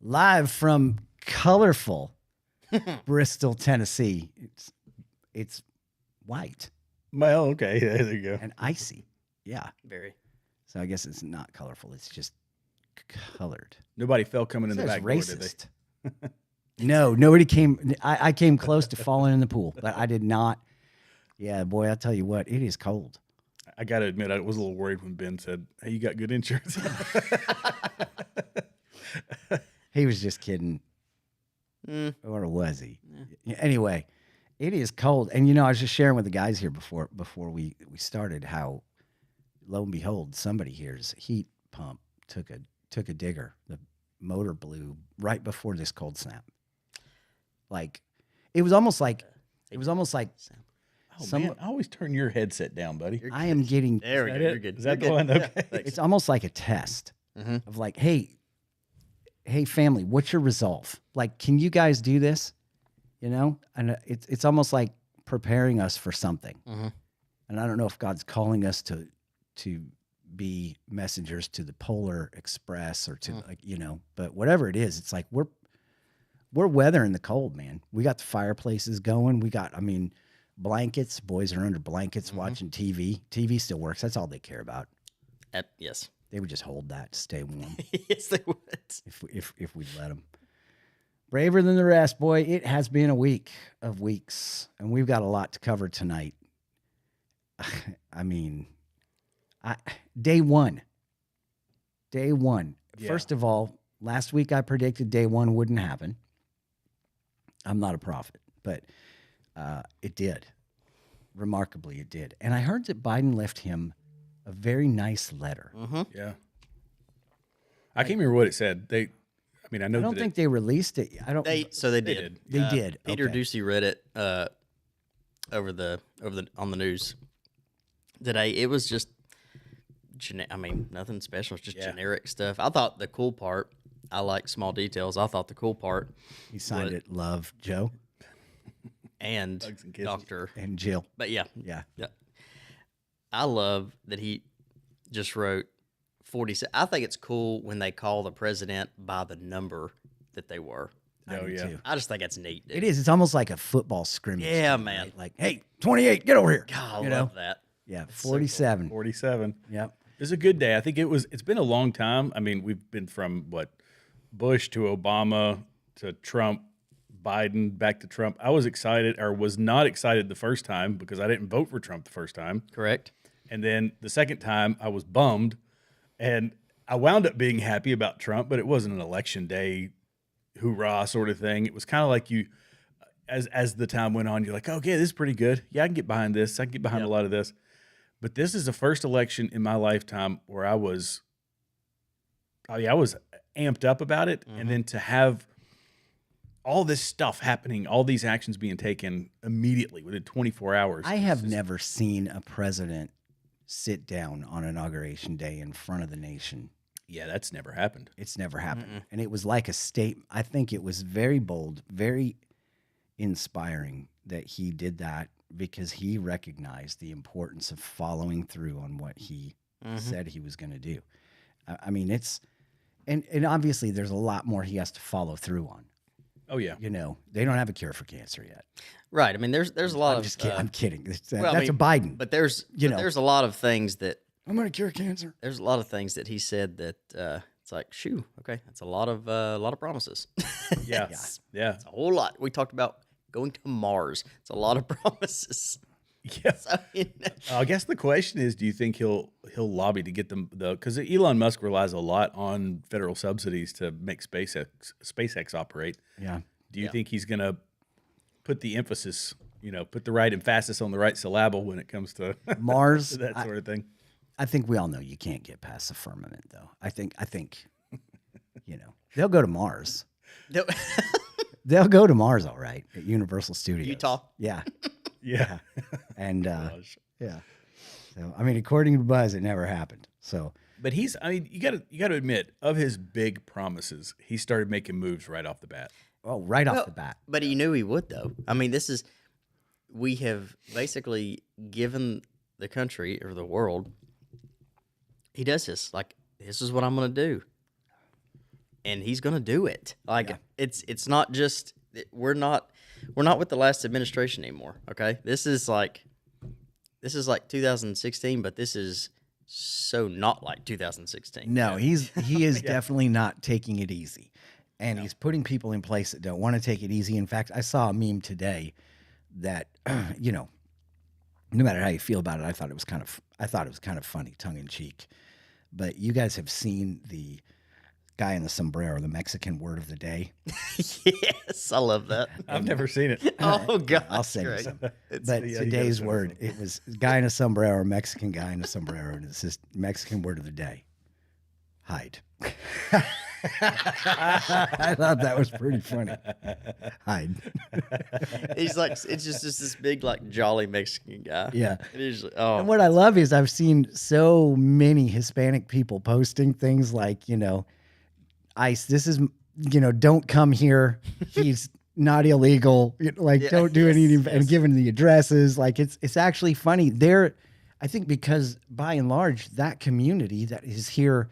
live from colorful Bristol, Tennessee. It's white Well, okay, there you go. and icy. Yeah. Very. So I guess it's not colorful. It's just colored. Nobody fell coming in the That's back door, did they? racist. No, nobody came. I came close to falling in the pool, but I did not. Yeah, boy, I tell you what, it is cold. I got to admit, I was a little worried when Ben said, "Hey, you got good insurance." He was just kidding. Or was he? Yeah. Anyway, it is cold. And, I was just sharing with the guys here before we started how, lo and behold, somebody here's heat pump took a digger. The motor blew right before this cold snap. Like, it was almost like Oh, man, I always turn your headset down, buddy. I am getting, There we go. You're good. Is that You're the good. one? Okay. Yeah, thanks. it's almost like a test of like, hey, family, what's your resolve? Like, can you guys do this? And it's almost like preparing us for something. And I don't know if God's calling us to be messengers to the Polar Express or to but whatever it is, it's like we're weathering the cold, man. We got the fireplaces going. We got, blankets. Boys are under blankets watching TV. TV still works. That's all they care about. Yes. They would just hold that to stay warm Yes, they would. if we let them. Braver than the rest, boy. It has been a week of weeks, and we've got a lot to cover tonight. Day one. Yeah. First of all, last week I predicted day one wouldn't happen. I'm not a prophet, but it did. Remarkably, it did. And I heard that Biden left him a very nice letter. Yeah. I can't remember what it said. I know I don't think they released it. I don't. They did. They did. Peter Okay. Ducey read it on the news today. It was just nothing special. It's just generic stuff. I thought the cool part. I like small details. I thought the cool part. He signed it, Love, Joe, and and kisses. Doctor. and Jill. But yeah. Yeah. I love that he just wrote 47. I think it's cool when they call the president by the number that they were. Oh, yeah. Too. I just think that's neat. Dude. It is. It's almost like a football scrimmage. Yeah, game, man. right? Like, hey, 28, get over here. God, I love that. Yeah, so 47. 47. Yep. It was a good day. I think it's been a long time. We've been from Bush to Obama to Trump, Biden, back to Trump. I was excited or was not excited the first time because I didn't vote for Trump the first time. Correct. And then the second time I was bummed, and I wound up being happy about Trump, but it wasn't an election day hoorah sort of thing. It was kind of like as the time went on, you're like, okay, this is pretty good. Yeah, I can get behind this. I can get behind a lot of this. But this is the first election in my lifetime where I was amped up about it. And then to have all this stuff happening, all these actions being taken immediately within 24 hours. I have never seen a president sit down on Inauguration Day in front of the nation. Yeah, that's never happened. It's never happened. And it was like a statement. I think it was very bold, very inspiring that he did that because he recognized the importance of following through on what he said he was going to do. It's, and obviously there's a lot more he has to follow through on. Oh, yeah. They don't have a cure for cancer yet. Right. There's a lot I'm of. just kidding. I'm kidding. That's well, a Biden. But there's a lot of things that I'm going to cure cancer. There's a lot of things that he said that it's like, shoo, okay, that's a lot of promises. Yeah. Yeah. It's a whole lot. We talked about going to Mars. It's a lot of promises. Yeah. So, I guess the question is, do you think he'll lobby to get them because Elon Musk relies a lot on federal subsidies to make SpaceX operate. Yeah. Do you think he's going to put the emphasis, put the right emphasis on the right syllable when it comes to Mars, that sort of thing? I think we all know you can't get past the firmament, though. I think they'll go to Mars. They'll go to Mars, all right, at Universal Studios. Utah? Yeah. Yeah. And, yeah. So, according to Buzz, it never happened. So, but you got to admit, of his big promises, he started making moves right off the bat. right off the bat. But he knew he would, though. We have basically given the country or the world. He does this. Like, this is what I'm going to do. and he's going to do it. Like it's not just we're not with the last administration anymore. Okay, this is like 2016, but this is so not like 2016. No, he is definitely not taking it easy, and he's putting people in place that don't want to take it easy. In fact, I saw a meme today that no matter how you feel about it, I thought it was kind of funny, tongue in cheek. But you guys have seen the guy in the sombrero, the Mexican word of the day. Yes, I love that. I've never seen it. Oh God, I'll send you some. But you today's gotta word, it was guy in a sombrero, Mexican guy in a sombrero, and it's just Mexican word of the day. Hide. I thought that was pretty funny. Hide. He's like, it's just this big, like, jolly Mexican guy. Yeah. It is, oh, And what I love is I've seen so many Hispanic people posting things like, ICE, this is, don't come here. He's not illegal. Like, don't do anything, and giving the addresses. Like, it's actually funny. I think because by and large, that community that is here,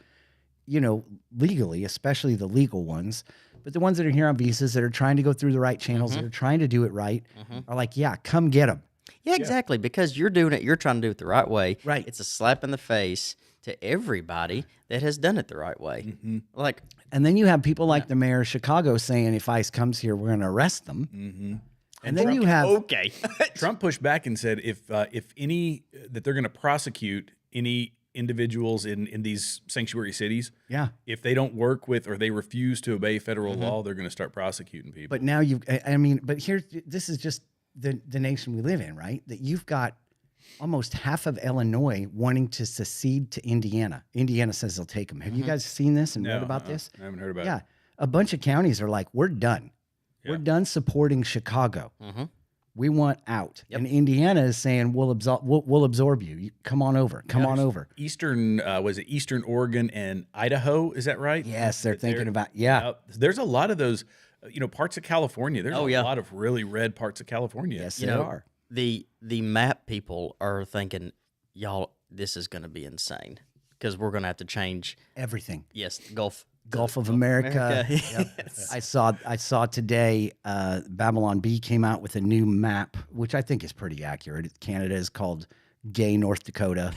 legally, especially the legal ones, but the ones that are here on visas that are trying to go through the right channels, that are trying to do it right, are like, yeah, come get them. yeah, exactly. Because you're doing it, you're trying to do it the right way. Right. It's a slap in the face to everybody that has done it the right way. Like, And then you have people like the mayor of Chicago saying, if ICE comes here, we're going to arrest them. And then you have okay, Trump pushed back and said if that they're going to prosecute any individuals in these sanctuary cities. Yeah. If they don't work with or they refuse to obey federal law, they're going to start prosecuting people. But now but this is just the nation we live in, right? That you've got almost half of Illinois wanting to secede to Indiana. Indiana says they'll take them. Have you guys seen this and read about this? I haven't heard about it. Yeah. A bunch of counties are like, we're done. Yeah. We're done supporting Chicago. We want out. And Indiana is saying, we'll absorb you. Come on over. Come on over. Eastern, was it Eastern Oregon and Idaho? Is that right? Yes, they're thinking about, There's a lot of those, parts of California. There's a lot of really red parts of California. Yes, there are. the map people are thinking, y'all, this is going to be insane because we're going to have to change Everything. Yes, Gulf of America. Yes. I saw today Babylon Bee came out with a new map, which I think is pretty accurate. Canada is called Gay North Dakota.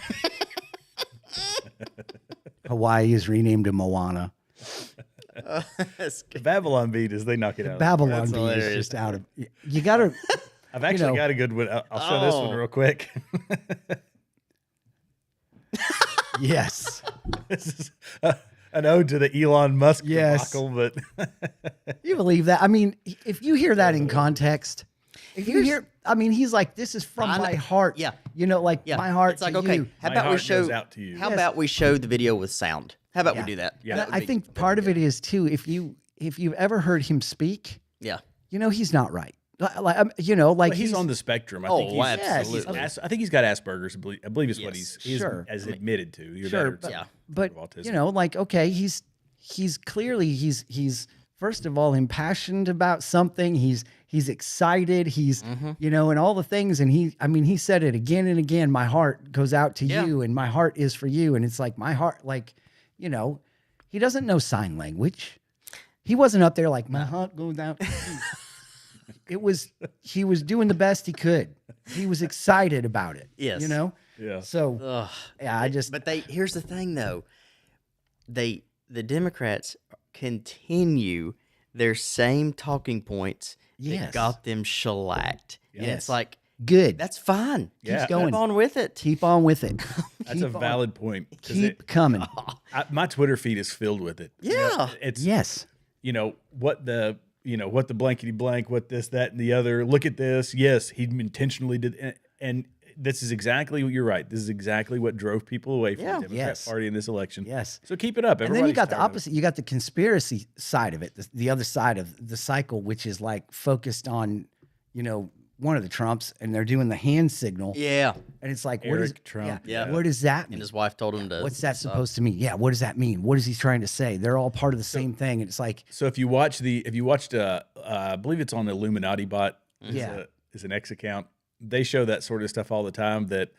Hawaii is renamed to Moana. Babylon Bee, does they knock it out? Babylon Bee is just out of. You got to. I've actually got a good one. I'll show this one real quick. Yes. This is an ode to the Elon Musk debacle, but you believe that? I mean, if you hear that in context, if you hear, I mean, he's like, this is from my heart. Yeah. My heart. It's like, to okay, you. how My about we heart show goes out to you. How about we show the video with sound? How about we do that? Yeah. That would I be- think part of it is too, if you've ever heard him speak, yeah. He's not right. But he's on the spectrum. I think he's, absolutely. I think he's got Asperger's. I believe is what he's Sure. has admitted to. You're Sure, better- but autism. okay, he's clearly he's first of all impassioned about something. He's excited. He's and all the things. And he said it again and again. My heart goes out to you, and my heart is for you. And it's like my heart, he doesn't know sign language. He wasn't up there like my heart goes out to you. He was doing the best he could. He was excited about it. Yes. Yeah. So But here's the thing though. The Democrats continue their same talking points that got them shellacked. And it's like, good. that's fine. Yeah. Keep on with it. Keep on with it. That's a valid point. 'cause Keep coming. my Twitter feed is filled with it. Yeah. It's Yes. what the blankety blank, what this, that, and the other. Look at this. Yes, he intentionally did, and this is exactly what you're right. This is exactly what drove people away from the Democrat Party in this election. Yes. So keep it up. And then you got Everybody's the tired of it. opposite. You got the conspiracy side of it, the other side of the cycle, which is like focused on, one of the Trumps, and they're doing the hand signal. Yeah. And it's like, Eric Trump. Yeah. what does that mean? And his wife told him to. What's that supposed to mean? Yeah, what does that mean? What is he trying to say? They're all part of the same thing. And it's like, So if you watched, I believe it's on the Illuminati bot. Yeah. Is an X account. They show that sort of stuff all the time. That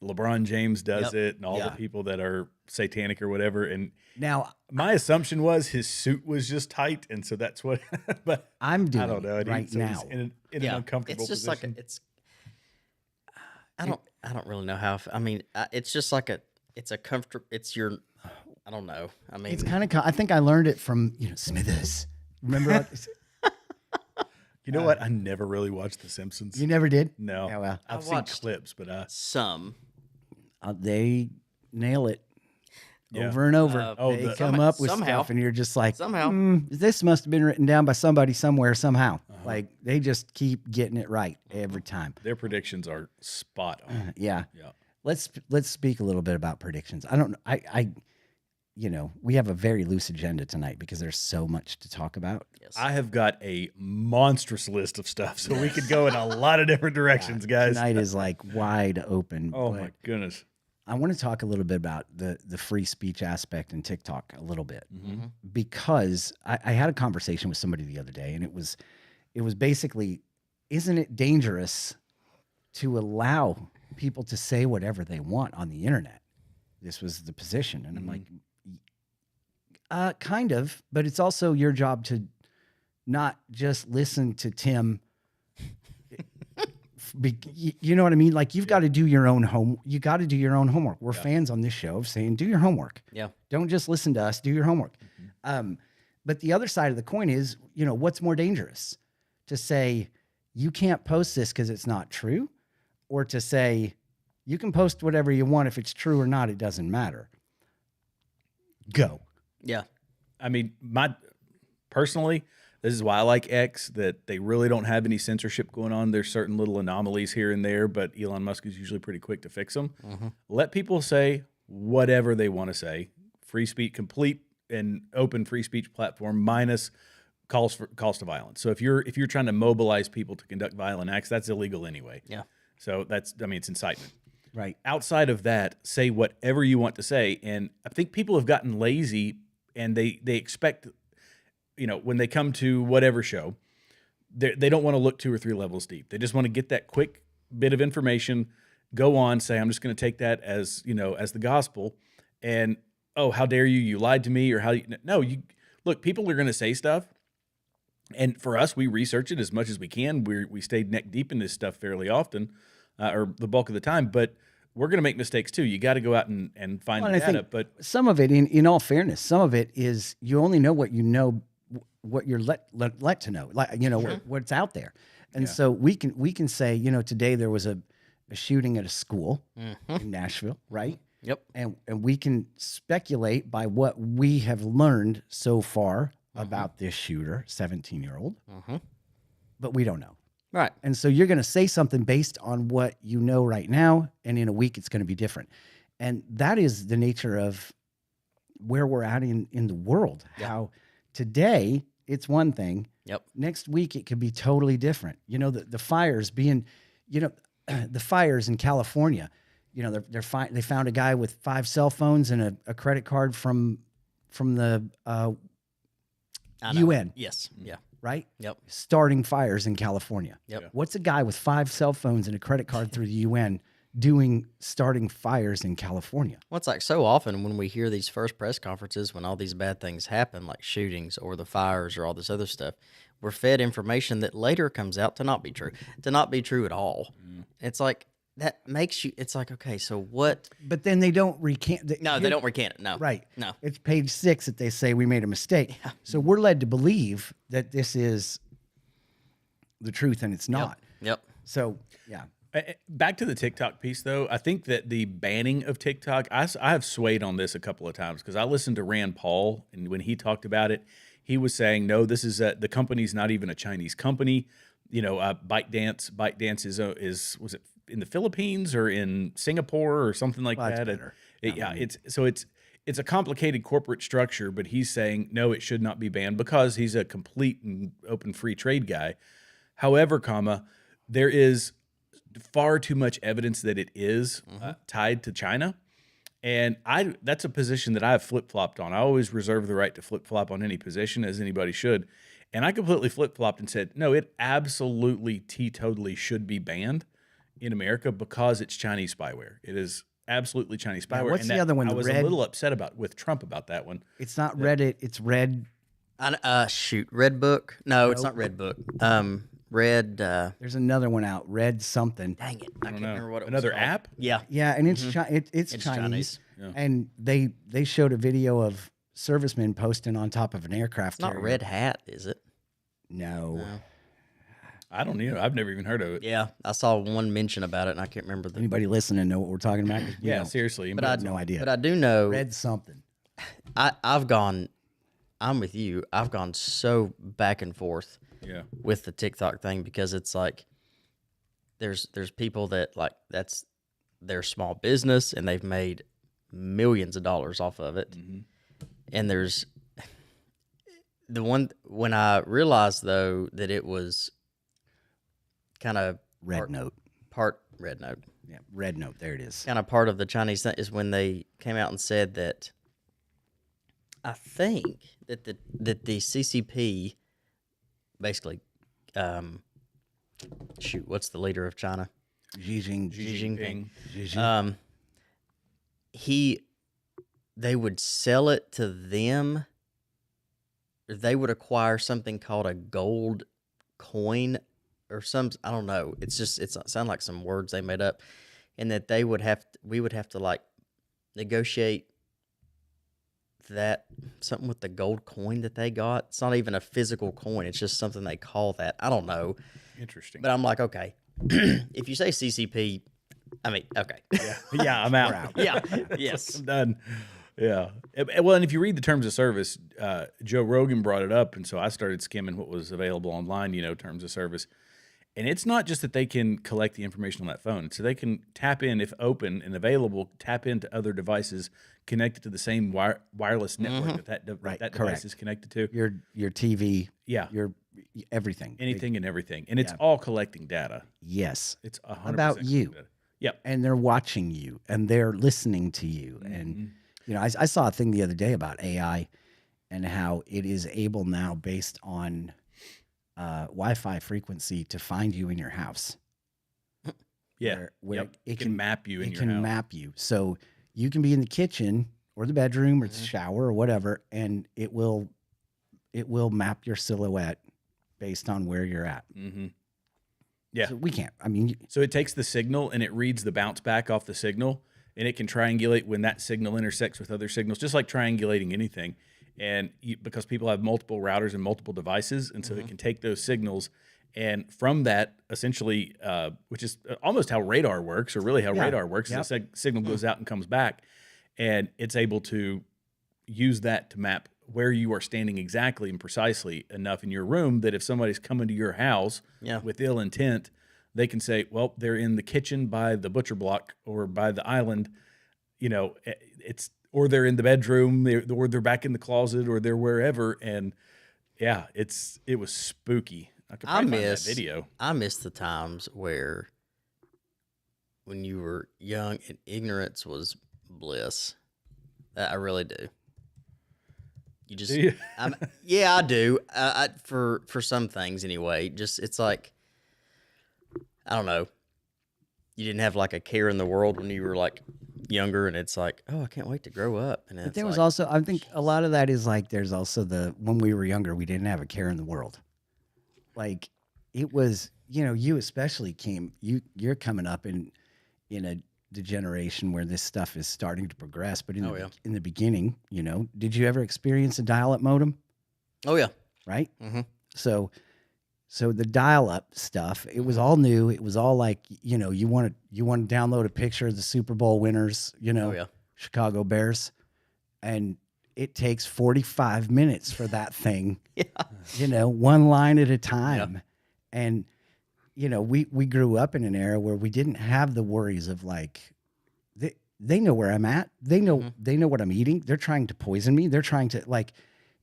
LeBron James does it, and all the people that are satanic or whatever. And now, my assumption was his suit was just tight, and so that's what. But I'm doing I don't know right now. In an uncomfortable it's just position. like it's. I don't really know how. I mean, it's just like it's a comfort. It's your. I don't know. I mean, it's kind of. I think I learned it from Smithers. Remember? You know what? I never really watched The Simpsons. You never did? No. Yeah, well, I've seen clips, but some. They nail it over and over. They come up with stuff, and you're just like, this must have been written down by somebody somewhere somehow. Like they just keep getting it right every time. Their predictions are spot on. Yeah. Let's speak a little bit about predictions. I don't. We have a very loose agenda tonight because there's so much to talk about. Yes. I have got a monstrous list of stuff, so we could go in a lot of different directions, guys. Tonight is like wide open. Oh my goodness. I want to talk a little bit about the free speech aspect in TikTok a little bit, because I had a conversation with somebody the other day, and it was basically, isn't it dangerous to allow people to say whatever they want on the internet? This was the position, and I'm like, kind of, but it's also your job to not just listen to Tim. You know what I mean? Like you've got to do your own You got to do your own homework. We're fans on this show of saying, do your homework. Yeah. Don't just listen to us. Do your homework. But the other side of the coin is, what's more dangerous, to say you can't post this because it's not true, or to say you can post whatever you want if it's true or not. It doesn't matter. Go. Yeah. I mean, personally, this is why I like X, that they really don't have any censorship going on. There's certain little anomalies here and there, but Elon Musk is usually pretty quick to fix them. Let people say whatever they want to say. Free speech, complete and open free speech platform, minus calls to violence. So if you're trying to mobilize people to conduct violent acts, that's illegal anyway. Yeah. So it's incitement. Right. Outside of that, say whatever you want to say. And I think people have gotten lazy, and they expect, when they come to whatever show, they don't want to look 2 or 3 levels deep. They just want to get that quick bit of information, go on, say, I'm just going to take that as the gospel, and how dare you? You lied to me, or look. People are going to say stuff, and for us, we research it as much as we can. We stayed neck deep in this stuff fairly often, or the bulk of the time, but we're going to make mistakes too. You got to go out and find the data. But some of it, in all fairness, some of it is you only know what you know, what you're let to know, what's out there. And so we can say, today there was a shooting at a school in Nashville, right? Yep. And we can speculate by what we have learned so far about this shooter, 17-year-old, but we don't know. Right. And so you're going to say something based on what you know right now, and in a week it's going to be different. And that is the nature of where we're at in the world. Yep. How today it's one thing. Yep. Next week it could be totally different. The fires being, the fires in California, they found a guy with 5 cell phones and a credit card from the UN. Yes. Yeah. Right? Yep. Starting fires in California. Yep. What's a guy with 5 cell phones and a credit card through the UN starting fires in California? Well, it's like so often when we hear these first press conferences, when all these bad things happen, like shootings or the fires or all this other stuff, we're fed information that later comes out to not be true at all. It's like, that makes you, it's like, okay, so what? But then they don't recant. They don't recant it. No. Right. No. It's page 6 that they say we made a mistake. Yeah. So we're led to believe that this is the truth, and it's not. Yep. So, yeah. Back to the TikTok piece, though. I think that the banning of TikTok, I have swayed on this a couple of times, because I listened to Rand Paul, and when he talked about it, he was saying, no, this is the company's not even a Chinese company. ByteDance is was it in the Philippines or in Singapore or something like that? It's a complicated corporate structure, but he's saying, no, it should not be banned because he's a complete and open free trade guy. However, there is far too much evidence that it is tied to China. And that's a position that I've flip-flopped on. I always reserve the right to flip-flop on any position, as anybody should. And I completely flip-flopped and said, no, it absolutely teetotally should be banned in America because it's Chinese spyware. It is absolutely Chinese spyware. what's the other one? I The was red- a little upset with Trump about that one. It's not Reddit. It's Red. Shoot, Red Book. No, it's not Red Book. Red. There's another one out. Red something. Dang it, I can't know. remember what it Another was called. app? Yeah, Yeah, and it's it's It's Chinese. Chinese. And they showed a video of servicemen posting on top of an aircraft it's not carrier. Red Hat, is it? No. I don't know. I've never even heard of it. Yeah, I saw one mention about it, and I can't remember the. Anybody listening know what we're talking about? 'Cause we Yeah, don't. seriously. But I no idea. But I do know. Red something. I've gone. I'm with you. I've gone so back and forth yeah. with the TikTok thing because it's like there's people that like that's their small business and they've made millions of dollars off of it. And there's the one when I realized though that it was kind of Red Note. part Red Note. Yeah, Red Note. There it is. Kind of part of the Chinese thing is when they came out and said that I think that the CCP basically shoot, what's the leader of China? Xi Jinping. Xi Jinping. Xi Jinping. They would sell it to them. Or they would acquire something called a gold coin or some, I don't know. It sound like some words they made up, and that we would have to like negotiate that something with the gold coin that they got. It's not even a physical coin. It's just something they call that. I don't know. Interesting. But I'm like, okay, if you say CCP, I mean, okay. Yeah, I'm out. Yeah. Yes. I'm done. Yeah. Well, and if you read the terms of service, Joe Rogan brought it up, and so I started skimming what was available online, terms of service. And it's not just that they can collect the information on that phone. So they can tap in, if open and available, tap into other devices connected to the same wireless network that device correct. is connected to. Your TV. Yeah. Your everything. Anything and everything. And it's all collecting data. Yes. It's 100% About you. data. Yep. And they're watching you and they're listening to you. And, I saw a thing the other day about AI and how it is able now based on Wi-Fi frequency to find you in your house. Yeah. Where it can map you in your house. It can map you. So you can be in the kitchen or the bedroom or the shower or whatever, and it will map your silhouette based on where you're at. Mm-hmm. Yeah. So we can't. I mean, so it takes the signal and it reads the bounce back off the signal, and it can triangulate when that signal intersects with other signals, just like triangulating anything. And because people have multiple routers and multiple devices, and so it can take those signals, and from that, essentially, which is almost how radar works, or really how radar works, is the signal goes out and comes back, and it's able to use that to map where you are standing exactly and precisely enough in your room that if somebody's coming to your house with ill intent, they can say, well, they're in the kitchen by the butcher block or by the island, or they're in the bedroom, or they're back in the closet, or they're wherever. And yeah, it was spooky. I could probably find that video. I miss the times when you were young and ignorance was bliss. I really do. You just, Do you? Yeah, I do. For some things anyway. Just it's like, I don't know. You didn't have like a care in the world when you were like younger, and it's like, oh, I can't wait to grow up. And but there was also, I think a lot of that is like, there's also when we were younger, we didn't have a care in the world. Like it was, you especially you're coming up in the generation where this stuff is starting to progress. But in the beginning, did you ever experience a dial-up modem? Oh yeah. Right. Mm-hmm. So the dial-up stuff, it was all new. It was all like, you want to download a picture of the Super Bowl winners, Chicago Bears, and it takes 45 minutes for that thing, one line at a time. Yeah. And, we grew up in an era where we didn't have the worries of like, they know where I'm at. They know what I'm eating. They're trying to poison me. They're trying to like,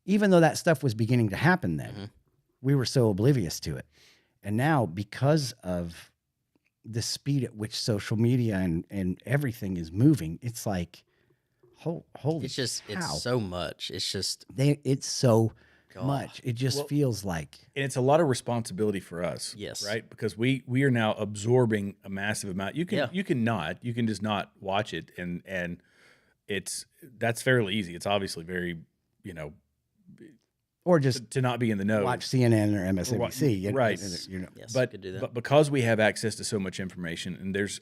even though that stuff was beginning to happen then, we were so oblivious to it. And now, because of the speed at which social media and everything is moving, it's like, holy it's cow. It's so much. It's just, it's so much. It just feels like, and it's a lot of responsibility for us. Yes. Right. Because we are now absorbing a massive amount. You can just not watch it. And that's fairly easy. It's obviously very, or just to not be in the know. watch CNN or MSNBC. Right. Yes, But, could do that. but because we have access to so much information, and there's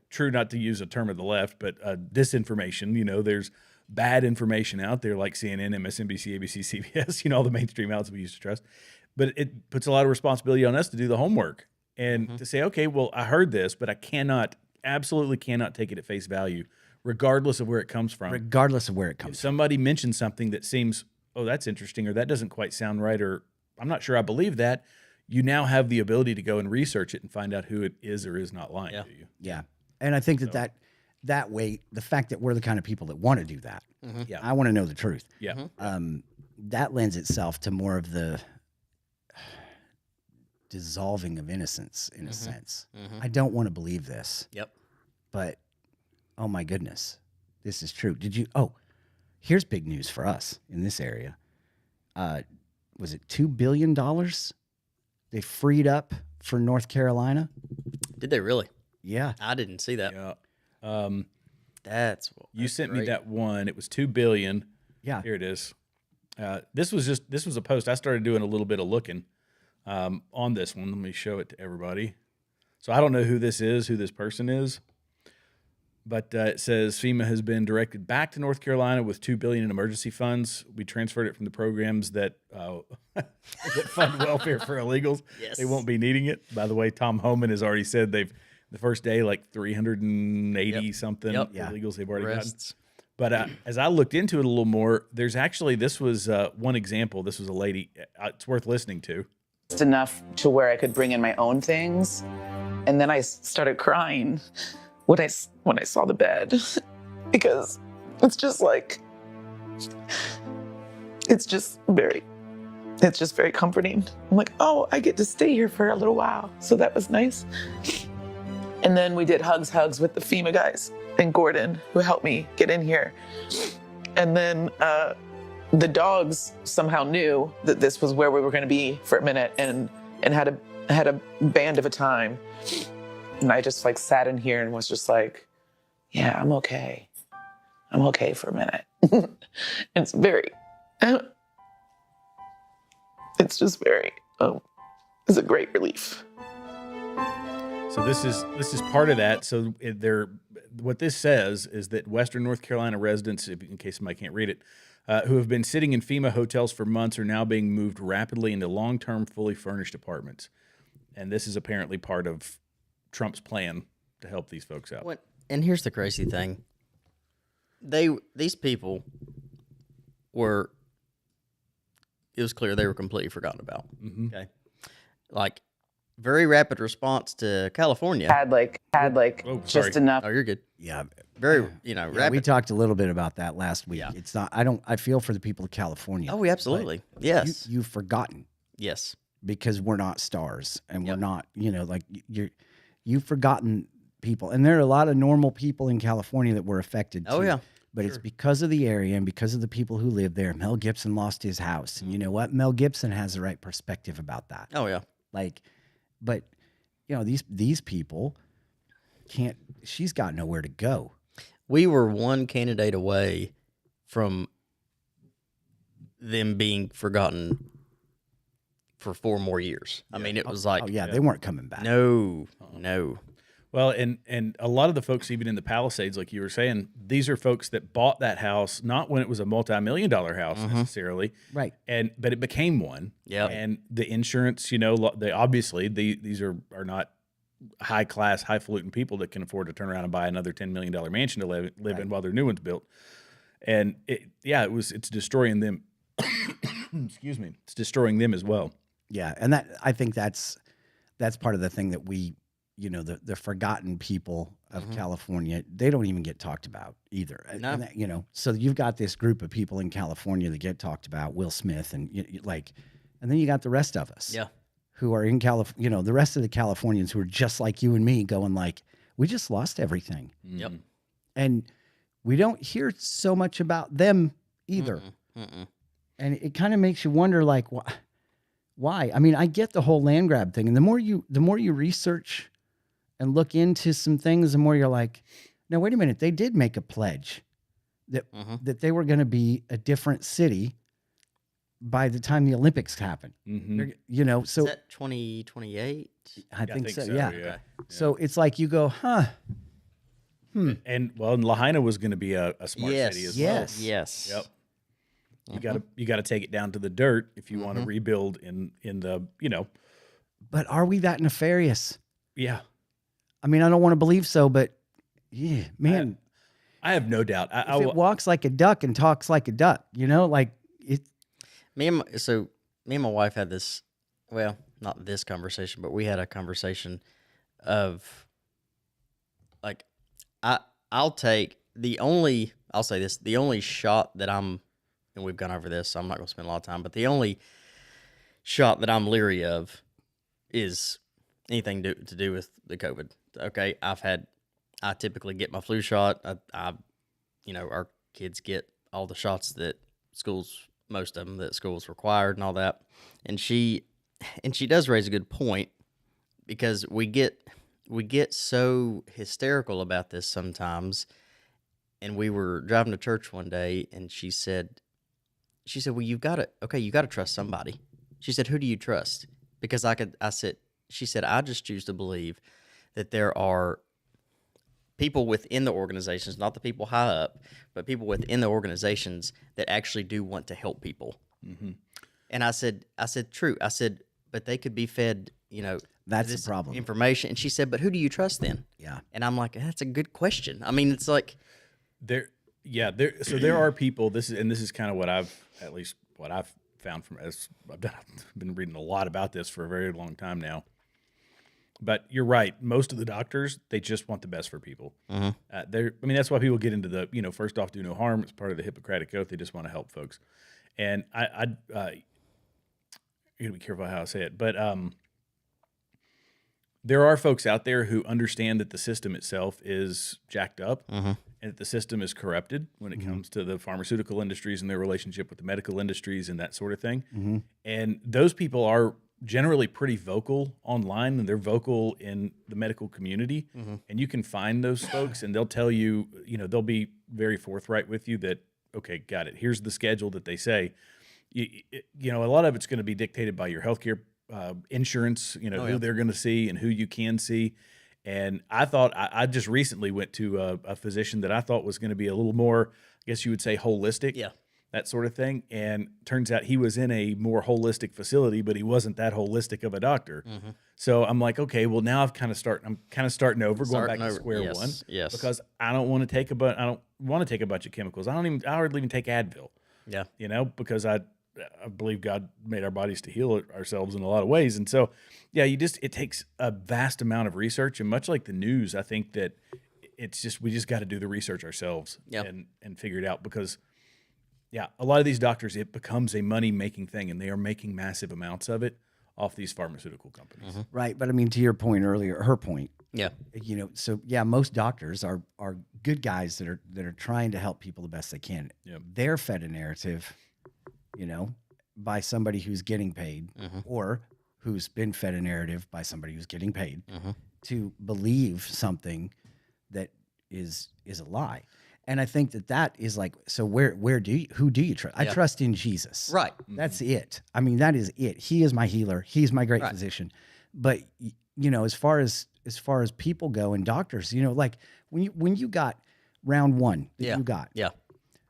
true, not to use a term of the left, but disinformation, there's bad information out there like CNN, MSNBC, ABC, CBS, all the mainstream outlets we used to trust. But it puts a lot of responsibility on us to do the homework and to say, okay, well, I heard this, but I absolutely cannot take it at face value, regardless of where it comes from. If somebody mentions something that seems, oh, that's interesting, or that doesn't quite sound right, or I'm not sure I believe that, you now have the ability to go and research it and find out who it is or is not lying to you. Yeah. And I think that way, the fact that we're the kind of people that want to do that, I want to know the truth. Yeah. That lends itself to more of the dissolving of innocence in a sense. I don't want to believe this. Yep. But, oh my goodness, this is true. Here's big news for us in this area. Was it $2 billion they freed up for North Carolina? Did they really? Yeah. I didn't see that. Yeah. That's you sent great. me that one. It was $2 billion. Yeah. Here it is. This was a post. I started doing a little bit of looking on this one. Let me show it to everybody. So I don't know who this person is, but it says FEMA has been directed back to North Carolina with $2 billion in emergency funds. We transferred it from the programs that that fund welfare for illegals. Yes. They won't be needing it. By the way, Tom Homan has already said the first day, like 380 something illegals they've already gotten. But as I looked into it a little more, this was one example. This was a lady. It's worth listening to. Just enough to where I could bring in my own things. And then I started crying when I saw the bed because it's just very comforting. I'm like, oh, I get to stay here for a little while. So that was nice. And then we did hugs with the FEMA guys and Gordon, who helped me get in here. And then the dogs somehow knew that this was where we were going to be for a minute and had a band of a time. And I just sat in here and was just like, yeah, I'm okay. I'm okay for a minute. It's a great relief. So this is part of that. So what this says is that Western North Carolina residents, in case somebody can't read it, who have been sitting in FEMA hotels for months are now being moved rapidly into long-term, fully furnished apartments. And this is apparently part of Trump's plan to help these folks out. And here's the crazy thing. These people it was clear they were completely forgotten about. Mm-hmm. Okay. Very rapid response to California. Had just enough. Oh, you're good. Yeah. Very, rapid. We talked a little bit about that last week. Yeah. It's not, I feel for the people of California. Oh, absolutely. Yes. You've forgotten. Yes. Because we're not stars and we're not, you've forgotten people. And there are a lot of normal people in California that were affected too. Oh, yeah. But it's because of the area and because of the people who live there. Mel Gibson lost his house. And you know what? Mel Gibson has the right perspective about that. Oh, yeah. But these people can't, she's got nowhere to go. We were one candidate away from them being forgotten for 4 more years. I mean, it was they weren't coming back. No. Well, and a lot of the folks, even in the Palisades, like you were saying, these are folks that bought that house not when it was a multi-million-dollar house necessarily, right? But it became one. Yeah. And the insurance, they obviously these are not high class, highfalutin people that can afford to turn around and buy another $10 million mansion to live in while their new one's built. And it's destroying them. Excuse me, it's destroying them as well. Yeah, and I think that's part of the thing that we. The forgotten people of California, they don't even get talked about either. No. And so you've got this group of people in California that get talked about, Will Smith, and and then you got the rest of us, who are in California. The rest of the Californians who are just like you and me, going we just lost everything. Yep. And we don't hear so much about them either. And it kind of makes you wonder, like, why? I mean, I get the whole land grab thing. And the more you research and look into some things, the more you're like, no, wait a minute. They did make a pledge that they were going to be a different city by the time the Olympics happen. You know, so Is that 2028? I think so. Yeah. Yeah. So it's like you go, huh? And Lahaina was going to be a smart city as well. Yes. Yep. You got to take it down to the dirt if you want to rebuild in the, you know. But are we that nefarious? Yeah. I mean, I don't want to believe so, but yeah, man. I have no doubt. If it walks like a duck and talks like a duck, you know, like it. Me and my wife had this, well, not this conversation, but we had a conversation of like, I'll say this, the only shot that and we've gone over this, so I'm not going to spend a lot of time, but the only shot that I'm leery of is anything to do with the COVID. Okay. I typically get my flu shot. Our kids get all the shots that most of them that schools required and all that. And she does raise a good point, because we get so hysterical about this sometimes. And we were driving to church one day, and she said, well, you got to trust somebody. She said, who do you trust? Because she said, I just choose to believe that there are people within the organizations, not the people high up, but people within the organizations that actually do want to help people. And I said, true. I said, but they could be fed, That's the problem. Information. And she said, but who do you trust then? Yeah. And I'm like, that's a good question. I mean, it's like there are people. This is kind of what I've found from I've been reading a lot about this for a very long time now. But you're right. Most of the doctors, they just want the best for people. That's why people get into the, first off, do no harm. It's part of the Hippocratic Oath. They just want to help folks. And you got to be careful how I say it. But there are folks out there who understand that the system itself is jacked up and that the system is corrupted when it comes to the pharmaceutical industries and their relationship with the medical industries and that sort of thing. And those people are generally pretty vocal online, and they're vocal in the medical community. And you can find those folks, and they'll tell you, they'll be very forthright with you that, okay, got it. Here's the schedule that they say. A lot of it's going to be dictated by your healthcare insurance, who they're going to see and who you can see. And I thought, I just recently went to a physician that I thought was going to be a little more, I guess you would say, holistic. Yeah. That sort of thing. And turns out he was in a more holistic facility, but he wasn't that holistic of a doctor. So I'm like, okay, well, now I'm kind of starting over, going back to square one. Yes. Because I don't want to take a bunch of chemicals. I hardly even take Advil. Yeah. Because I believe God made our bodies to heal ourselves in a lot of ways. And so, yeah, it takes a vast amount of research. And much like the news, I think that we just got to do the research ourselves and figure it out, because a lot of these doctors, it becomes a money-making thing, and they are making massive amounts of it off these pharmaceutical companies. Right, but I mean, to your point earlier, her point. Yeah. Most doctors are good guys that are trying to help people the best they can. Yep. They're fed a narrative, by somebody who's getting paid, or who's been fed a narrative by somebody who's getting paid to believe something that is a lie. And I think that is like, so who do you trust? I trust in Jesus. Right. That's it. I mean, that is it. He is my healer. He's my great physician. But, as far as people go and doctors, like when you got round one that you got,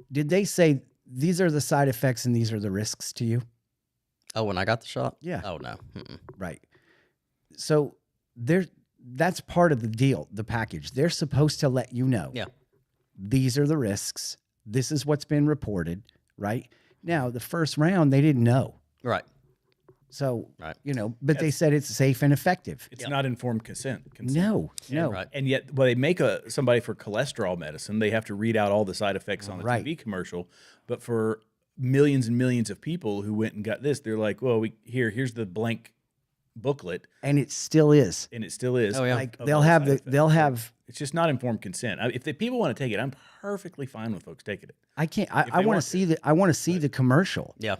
did they say these are the side effects and these are the risks to you? Oh, when I got the shot? Yeah. Oh, no. Right. So that's part of the deal, the package. They're supposed to let you know. Yeah. These are the risks. This is what's been reported, right? Now, the first round, they didn't know. Right. So, but they said it's safe and effective. It's not informed consent. No. Right. And yet, they make somebody for cholesterol medicine, they have to read out all the side effects on the TV commercial. But for millions and millions of people who went and got this, they're like, well, here's the blank booklet, and it still is. and it still is. Oh, yeah. Like of they'll all have side the effects. they'll have. It's just not informed consent. If the people want to take it, I'm perfectly fine with folks taking it. I can't. If I they want to want see the. I want to see the commercial Yeah.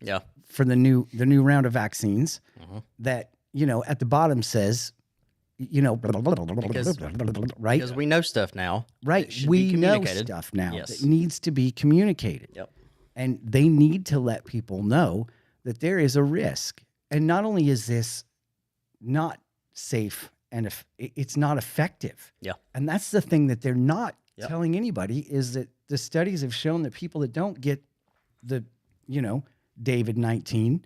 Yeah. for the new round of vaccines Mm-hmm. that at the bottom says, right? Because we know stuff now. Right. that should We be know communicated. stuff now Yes. that needs to be communicated. Yep. And they need to let people know that there is a risk. And not only is this not safe and if it's not effective. Yeah. And that's the thing that they're not Yep. telling anybody is that the studies have shown that people that don't get the, David 19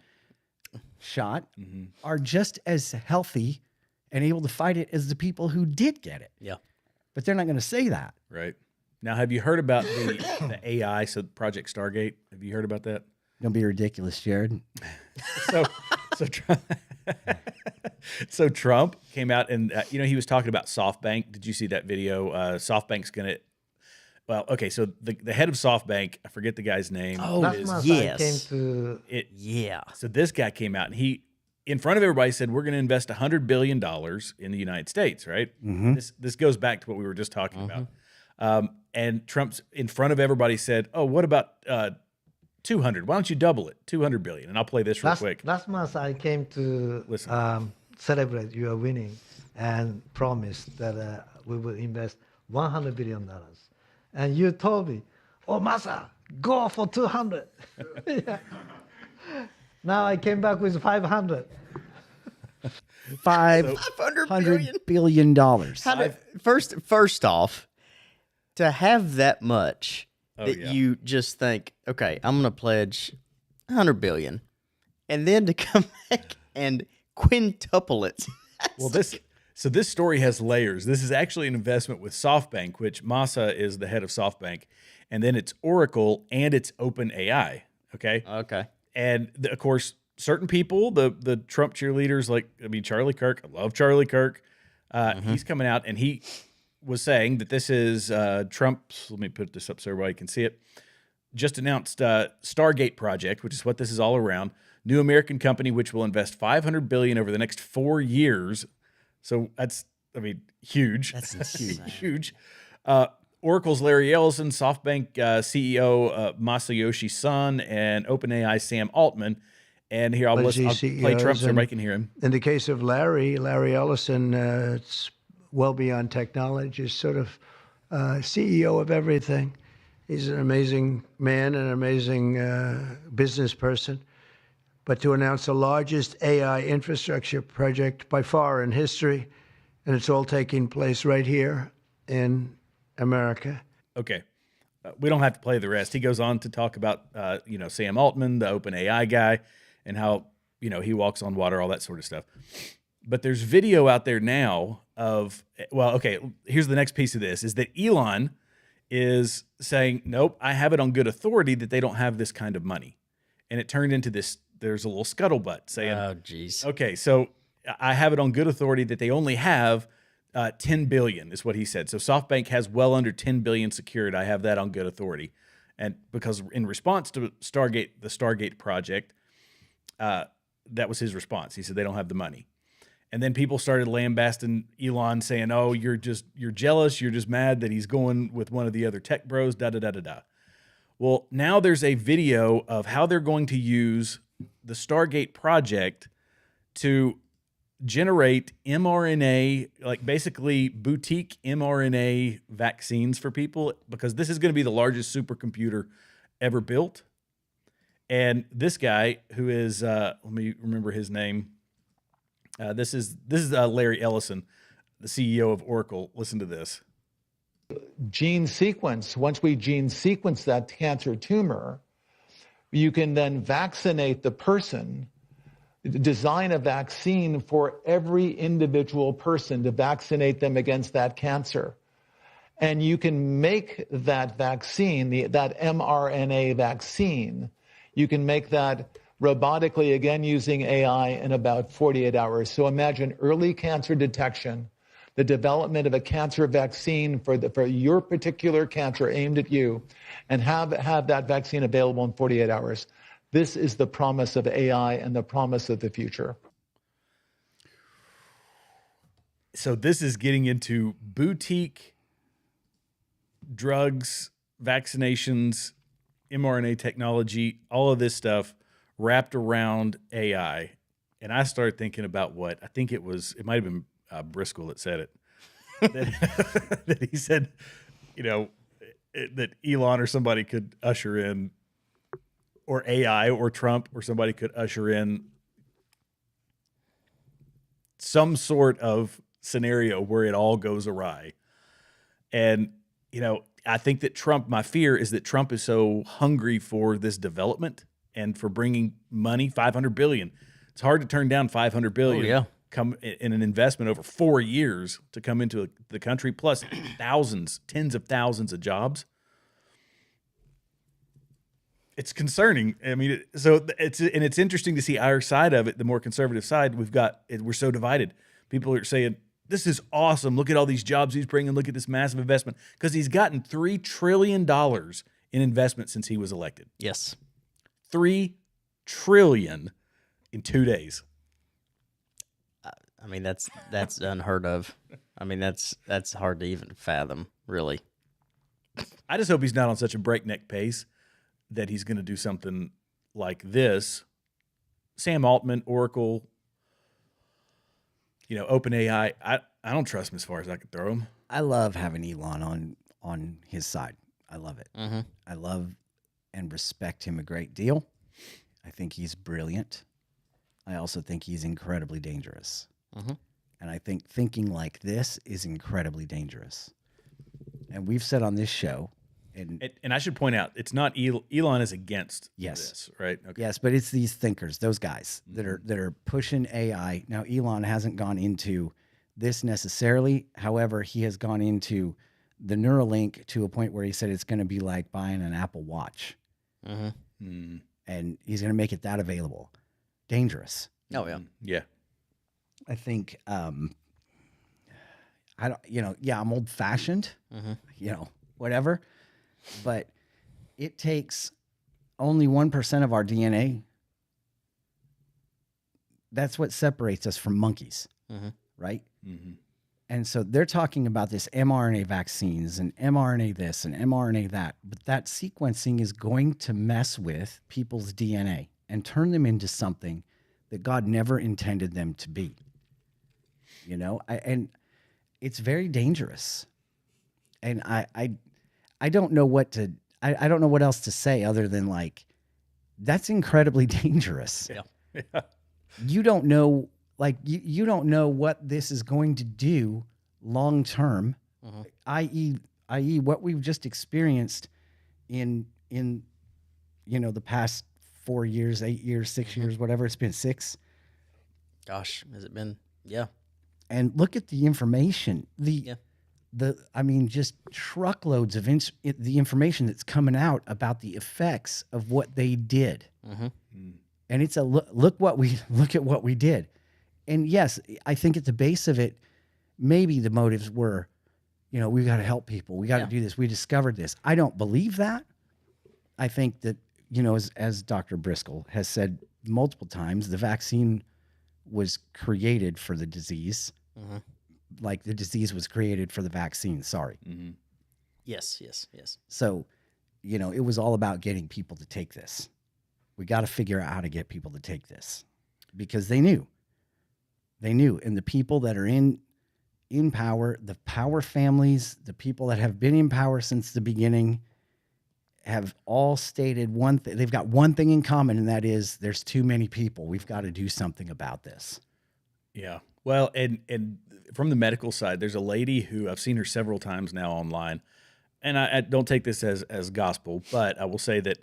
shot are just as healthy and able to fight it as the people who did get it. Yeah. But they're not going to say that. Right. Now, have you heard about the AI, so Project Stargate? Have you heard about that? Don't be ridiculous, Jared. So Trump, so Trump came out and, he was talking about Softbank. Did you see that video? SoftBank's going to, so the head of Softbank, I forget the guy's name. Last is- month yes. I came to Yeah. So this guy came out and he, in front of everybody, said, we're going to invest $100 billion in the United States, right? This goes back to what we were just talking about. And Trump's in front of everybody said, oh, what about 200? Why don't you double it? 200 billion. And I'll play this real quick. last month I came to Listen. celebrate your winning and promise that we will invest $100 billion. And you told me, oh, Masa, go for 200. Yeah. Now I came back with 500. $500 billion. How did, first off, to have that much that yeah. you just think, okay, I'm going to pledge 100 billion, and then to come back and quintuple it. Well, this story has layers. This is actually an investment with SoftBank, which Masa is the head of SoftBank, and then it's Oracle and it's OpenAI. Okay. Okay. And of course, certain people, the Trump cheerleaders, Charlie Kirk. I love Charlie Kirk. He's coming out and he was saying that this is Trump's. Let me put this up so everybody can see it. Just announced Stargate project, which is what this is all around. New American company which will invest $500 billion over the next 4 years. So that's, huge. That's insane. Huge. Oracle's Larry Ellison, SoftBank CEO Masayoshi Son, and OpenAI Sam Altman. And here I'll play Trump so everybody can hear him. In the case of Larry Ellison, it's well beyond technology. He's sort of CEO of everything. He's an amazing man, an amazing business person. But to announce the largest AI infrastructure project by far in history, and it's all taking place right here in America. Okay. We don't have to play the rest. He goes on to talk about, Sam Altman, the OpenAI guy, and how, he walks on water, all that sort of stuff. But there's video out there now of, here's the next piece of this, is that Elon is saying, nope, I have it on good authority that they don't have this kind of money. And it turned into this, there's a little scuttlebutt saying, Oh, geez. okay, so I have it on good authority that they only have 10 billion is what he said. So SoftBank has well under 10 billion secured. I have that on good authority. And because in response to the Stargate project, that was his response. He said they don't have the money. And then people started lambasting Elon saying, oh, you're jealous. You're just mad that he's going with one of the other tech bros, da-da-da-da-da. Well, now there's a video of how they're going to use the Stargate project to generate mRNA, like basically boutique mRNA vaccines for people, because this is going to be the largest supercomputer ever built. And this guy who is, let me remember his name. This is Larry Ellison, the CEO of Oracle. Listen to this. Gene sequence, once we gene sequence that cancer tumor, you can then vaccinate the person, design a vaccine for every individual person to vaccinate them against that cancer. And you can make that vaccine, that mRNA vaccine, you can make that robotically, again, using AI in about 48 hours. So imagine early cancer detection, the development of a cancer vaccine for your particular cancer aimed at you, and have that vaccine available in 48 hours. This is the promise of AI and the promise of the future. So this is getting into boutique drugs, vaccinations, mRNA technology, all of this stuff wrapped around AI. And I started thinking about what I think it might have been Briscoe that said it. That he said, that Elon or somebody could usher in, or AI or Trump or somebody could usher in some sort of scenario where it all goes awry. And, I think that my fear is that Trump is so hungry for this development and for bringing money, $500 billion. It's hard to turn down $500 billion. Oh, yeah. Come in an investment over 4 years to come into the country, plus tens of thousands of jobs. It's concerning. I mean, it's interesting to see our side of it, the more conservative side. We're so divided. People are saying, this is awesome. Look at all these jobs he's bringing. Look at this massive investment. Because he's gotten $3 trillion in investment since he was elected. Yes. $3 trillion in 2 days. I mean, that's unheard of. I mean, that's hard to even fathom, really. I just hope he's not on such a breakneck pace that he's going to do something like this. Sam Altman, Oracle, OpenAI. I don't trust him as far as I could throw him. I love having Elon on his side. I love it. Mm-hmm. I love and respect him a great deal. I think he's brilliant. I also think he's incredibly dangerous. Mm-hmm. And I think thinking like this is incredibly dangerous. And we've said on this show, and I should point out, it's not Elon is against this, right? Okay. Yes, but it's these thinkers, those guys that are pushing AI. Now, Elon hasn't gone into this necessarily. However, he has gone into the Neuralink to a point where he said it's going to be like buying an Apple Watch. Mm-hmm. And he's going to make it that available. Dangerous. Oh, yeah. Yeah. I think, I'm old fashioned, whatever, but it takes only 1% of our DNA. That's what separates us from monkeys, right? Mm-hmm. And so they're talking about this mRNA vaccines and mRNA this and mRNA that, but that sequencing is going to mess with people's DNA and turn them into something that God never intended them to be. And it's very dangerous. And I don't know I don't know what else to say other than like, that's incredibly dangerous. Yeah. You don't know, you don't know what this is going to do long term, i.e., what we've just experienced in the past 4 years, 8 years, 6 years, whatever it's been, 6. Gosh, has it been? Yeah. And look at the information, just truckloads of the information that's coming out about the effects of what they did. Mm-hmm. And it's look at what we did. And yes, I think at the base of it, maybe the motives were, we got to help people. We got to do this. We discovered this. I don't believe that. I think that, as Dr. Briscoe has said multiple times, the vaccine was created for the disease. Mm-hmm. Like the disease was created for the vaccine. Sorry. Mm-hmm. Yes. So, it was all about getting people to take this. We got to figure out how to get people to take this because they knew. And the people that are in power, the power families, the people that have been in power since the beginning have all stated one thing. They've got one thing in common, and that is there's too many people. We've got to do something about this. Yeah. Well, and from the medical side, there's a lady who I've seen her several times now online, and I don't take this as gospel, but I will say that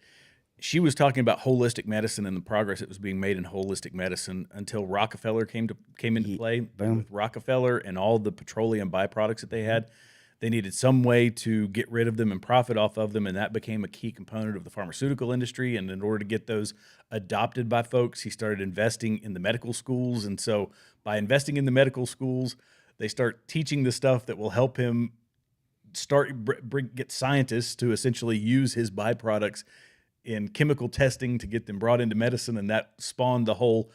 she was talking about holistic medicine and the progress that was being made in holistic medicine until Rockefeller came into play. Boom. With Rockefeller and all the petroleum byproducts that they had, they needed some way to get rid of them and profit off of them, and that became a key component of the pharmaceutical industry. And in order to get those adopted by folks, he started investing in the medical schools. And so by investing in the medical schools, they start teaching the stuff that will help him get scientists to essentially use his byproducts in chemical testing to get them brought into medicine, and that spawned the whole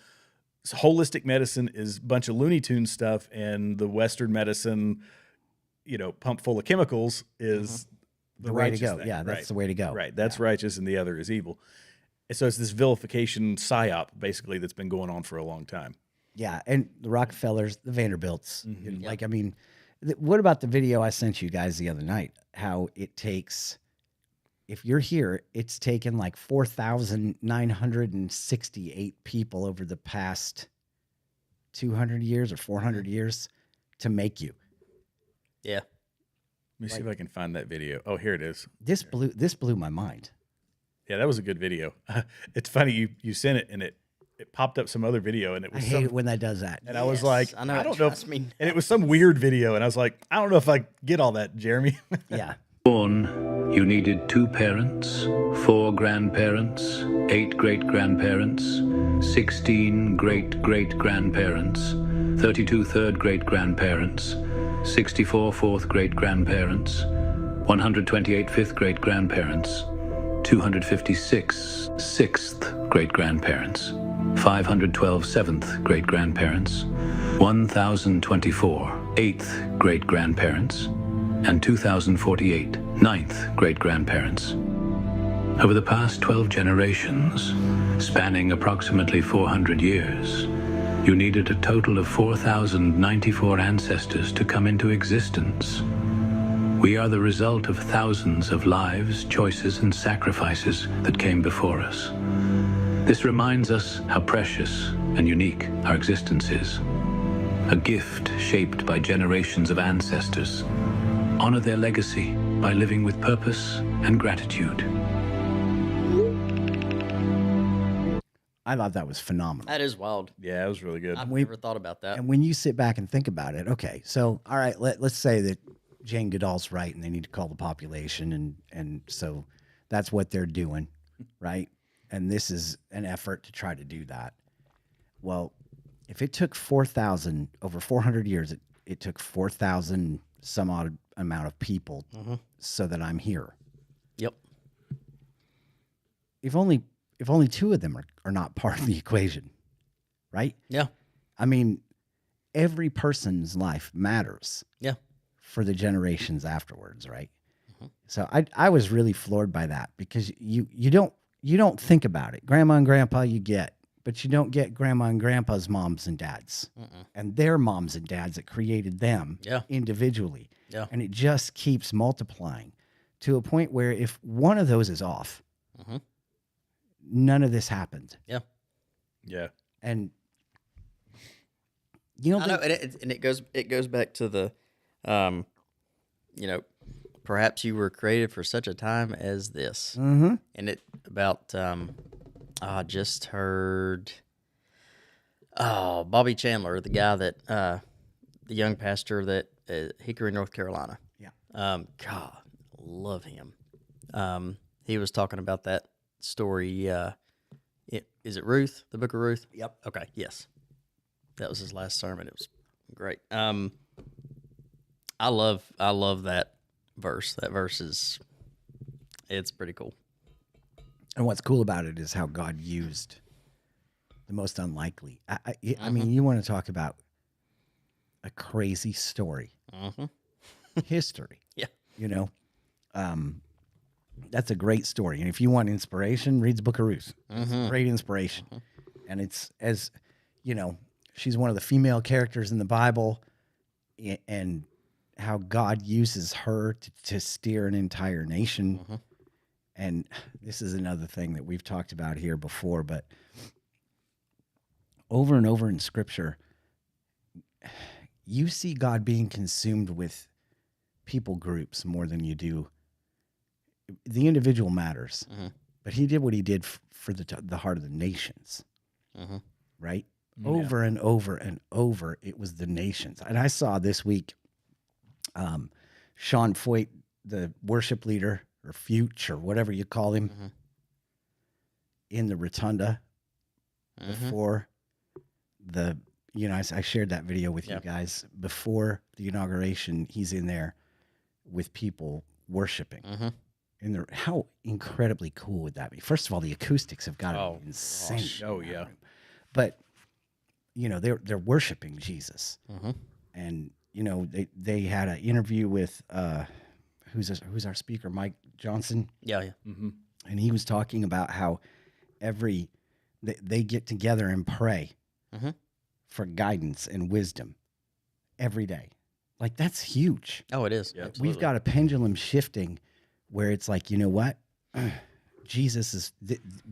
holistic medicine is a bunch of Looney Tunes stuff, and the Western medicine, pump full of chemicals is the way to righteous go. thing. Yeah, that's the way to go. Right. That's righteous, and the other is evil. And so it's this vilification psyop, basically, that's been going on for a long time. Yeah, and the Rockefellers, the Vanderbilts. Like, I mean, what about the video I sent you guys the other night? How it takes, if you're here, it's taken like 4,968 people over the past 200 years or 400 years to make you. Yeah. Let me see if I can find that video. Oh, here it is. This blew my mind. Yeah, that was a good video. It's funny you sent it, and it popped up some other video, and it I was hate it when that does that. and I was like, I know, I it don't know, drives me and it was some weird video, and I was like, I don't know if I get all that, Jeremy. Yeah. Born, you needed 2 parents, 4 grandparents, 8 great-grandparents, 16 great-great-grandparents, 32 third-great-grandparents, 64 fourth-great-grandparents, 128 fifth-great-grandparents, 256 sixth-great-grandparents, 512 seventh-great-grandparents, 1,024 eighth-great-grandparents, and 2,048 ninth-great-grandparents. Over the past 12 generations, spanning approximately 400 years, you needed a total of 4,094 ancestors to come into existence. We are the result of thousands of lives, choices, and sacrifices that came before us. This reminds us how precious and unique our existence is. A gift shaped by generations of ancestors. Honor their legacy by living with purpose and gratitude. I thought that was phenomenal. That is wild. Yeah, it was really good. I've never thought about that. And when you sit back and think about it, okay, so all right, let's say that Jane Goodall's right, and they need to call the population, and so that's what they're doing, right? And this is an effort to try to do that. Well, if it took 4,000 over 400 years, it took 4,000 some odd amount of people so that I'm here. Yep. If only 2 of them are not part of the equation, right? Yeah. I mean, every person's life matters. Yeah. For the generations afterwards, right? So I was really floored by that, because you don't think about it. Grandma and grandpa you get, but you don't get grandma and grandpa's moms and dads and their moms and dads that created them individually. Yeah. And it just keeps multiplying to a point where if one of those is off, none of this happened. Yeah. Yeah. And you know, I know, and it goes back to the, perhaps you were created for such a time as this. And it about, I just heard, Bobby Chandler, the guy that, the young pastor that Hickory, North Carolina. Yeah. God, love him. He was talking about that story. Is it Ruth? The book of Ruth? Yep. Okay. Yes. That was his last sermon. It was great. I love that verse. That verse it's pretty cool. And what's cool about it is how God used the most unlikely. I mean, you want to talk about a crazy story, history. Yeah. That's a great story. And if you want inspiration, read the Book of Ruth. It's great inspiration. And it's, as she's one of the female characters in the Bible, and how God uses her to steer an entire nation. And this is another thing that we've talked about here before, but over and over in Scripture, you see God being consumed with people groups more than you do. The individual matters, but he did what he did for the heart of the nations, right? Over and over and over, it was the nations. And I saw this week, Sean Foyt, the worship leader, or Fuchs, or whatever you call him, in the rotunda before the, I shared that video with you guys. Before the inauguration, he's in there with people worshiping. And how incredibly cool would that be? First of all, the acoustics have got to be insane. Oh, yeah. But they're worshiping Jesus. And they had an interview with who's our speaker, Mike Johnson. Yeah. And he was talking about how they get together and pray for guidance and wisdom every day. Like, that's huge. Oh, it is. Yeah. We've got a pendulum shifting where it's like, you know what? Jesus is,